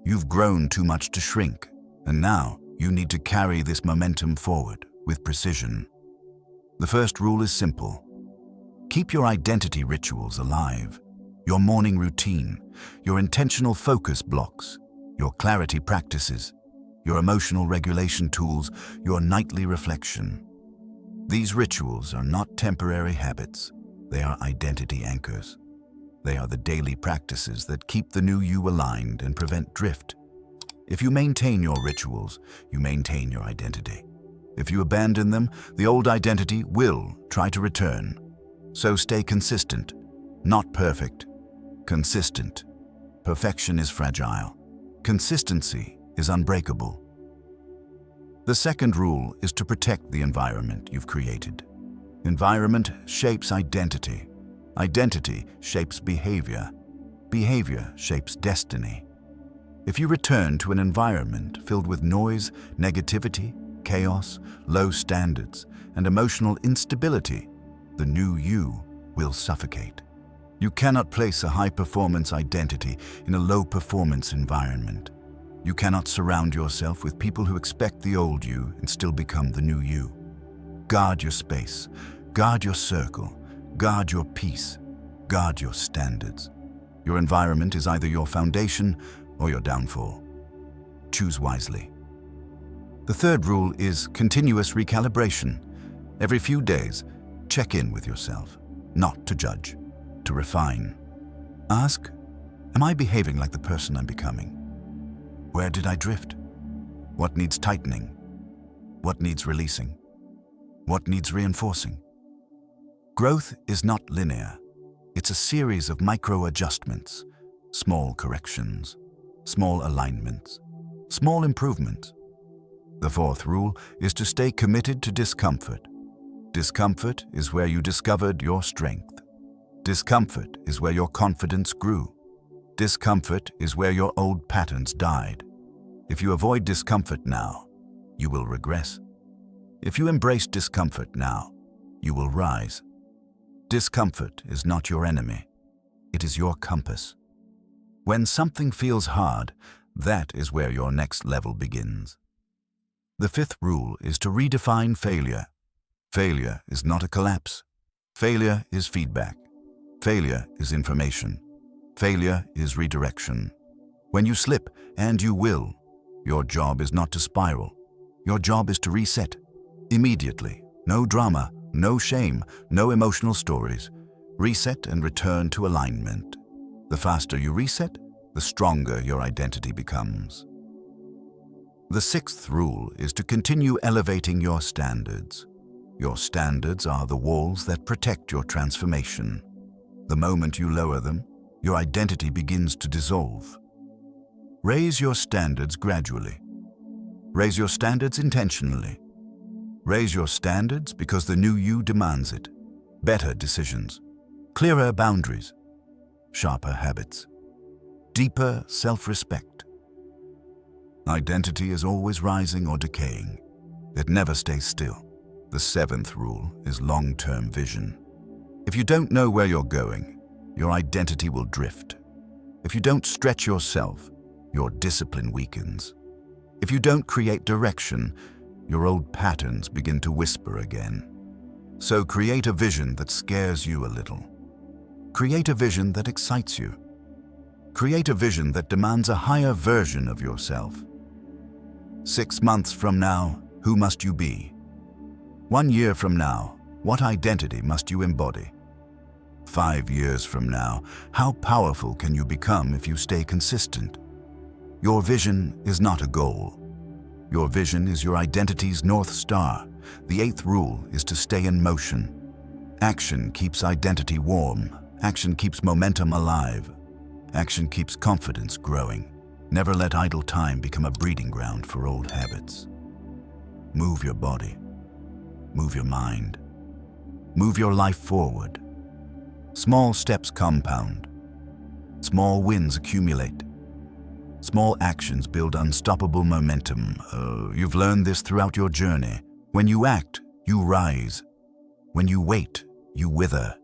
You've grown too much to shrink. And now you need to carry this momentum forward with precision. The first rule is simple. Keep your identity rituals alive. Your morning routine, your intentional focus blocks, your clarity practices, your emotional regulation tools, your nightly reflection. These rituals are not temporary habits. They are identity anchors. They are the daily practices that keep the new you aligned and prevent drift. If you maintain your rituals, you maintain your identity. If you abandon them, the old identity will try to return. So stay consistent, not perfect. Consistent. Perfection is fragile. Consistency is unbreakable. The second rule is to protect the environment you've created. Environment shapes identity. Identity shapes behavior. Behavior shapes destiny. If you return to an environment filled with noise, negativity, chaos, low standards, and emotional instability, the new you will suffocate. You cannot place a high-performance identity in a low-performance environment. You cannot surround yourself with people who expect the old you and still become the new you. Guard your space, guard your circle, guard your peace, guard your standards. Your environment is either your foundation or your downfall. Choose wisely. The third rule is continuous recalibration. Every few days, check in with yourself, not to judge, to refine. Ask, am I behaving like the person I'm becoming? Where did I drift? What needs tightening? What needs releasing? What needs reinforcing? Growth is not linear. It's a series of micro-adjustments, small corrections, small alignments, small improvements. The fourth rule is to stay committed to discomfort. Discomfort is where you discovered your strength. Discomfort is where your confidence grew. Discomfort is where your old patterns died. If you avoid discomfort now, you will regress. If you embrace discomfort now, you will rise. Discomfort is not your enemy. It is your compass. When something feels hard, that is where your next level begins. The fifth rule is to redefine failure. Failure is not a collapse. Failure is feedback. Failure is information. Failure is redirection. When you slip, and you will, your job is not to spiral. Your job is to reset. Immediately. No drama, no shame, no emotional stories. Reset and return to alignment. The faster you reset, the stronger your identity becomes. The sixth rule is to continue elevating your standards. Your standards are the walls that protect your transformation. The moment you lower them, your identity begins to dissolve. Raise your standards gradually. Raise your standards intentionally. Raise your standards because the new you demands it. Better decisions, clearer boundaries, sharper habits, deeper self-respect. Identity is always rising or decaying. It never stays still. The seventh rule is long-term vision. If you don't know where you're going, your identity will drift. If you don't stretch yourself, your discipline weakens. If you don't create direction, your old patterns begin to whisper again. So create a vision that scares you a little. Create a vision that excites you. Create a vision that demands a higher version of yourself. 6 months from now, who must you be? 1 year from now, what identity must you embody? 5 years from now, how powerful can you become if you stay consistent? Your vision is not a goal. Your vision is your identity's North Star. The 8th rule is to stay in motion. Action keeps identity warm. Action keeps momentum alive. Action keeps confidence growing. Never let idle time become a breeding ground for old habits. Move your body. Move your mind. Move your life forward. Small steps compound. Small wins accumulate. Small actions build unstoppable momentum. You've learned this throughout your journey. When you act, you rise. When you wait, you wither.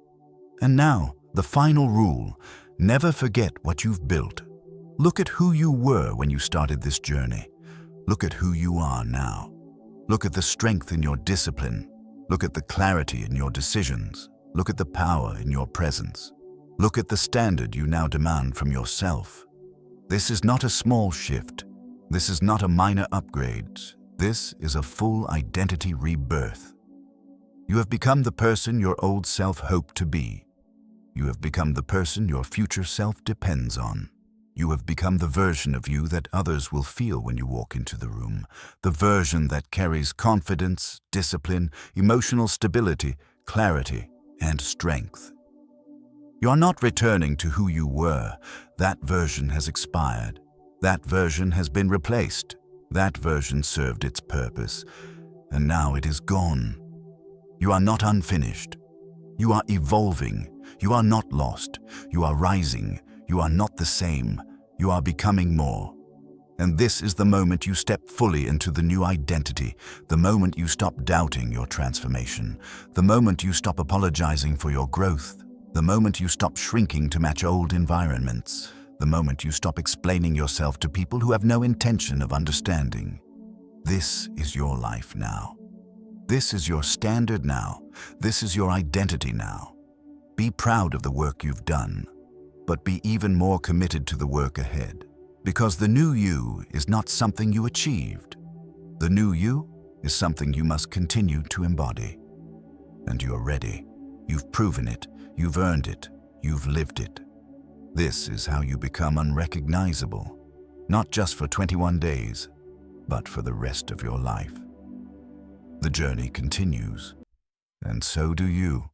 And now, the final rule, never forget what you've built. Look at who you were when you started this journey. Look at who you are now. Look at the strength in your discipline. Look at the clarity in your decisions. Look at the power in your presence. Look at the standard you now demand from yourself. This is not a small shift. This is not a minor upgrade. This is a full identity rebirth. You have become the person your old self hoped to be. You have become the person your future self depends on. You have become the version of you that others will feel when you walk into the room. The version that carries confidence, discipline, emotional stability, clarity, and strength. You are not returning to who you were. That version has expired. That version has been replaced. That version served its purpose, and now it is gone. You are not unfinished. You are evolving. You are not lost. You are rising. You are not the same. You are becoming more. And this is the moment you step fully into the new identity, the moment you stop doubting your transformation, the moment you stop apologizing for your growth, the moment you stop shrinking to match old environments, the moment you stop explaining yourself to people who have no intention of understanding. This is your life now. This is your standard now. This is your identity now. Be proud of the work you've done, but be even more committed to the work ahead. Because the new you is not something you achieved. The new you is something you must continue to embody. And you're ready. You've proven it. You've earned it. You've lived it. This is how you become unrecognizable, not just for 21 days, but for the rest of your life. The journey continues, and so do you.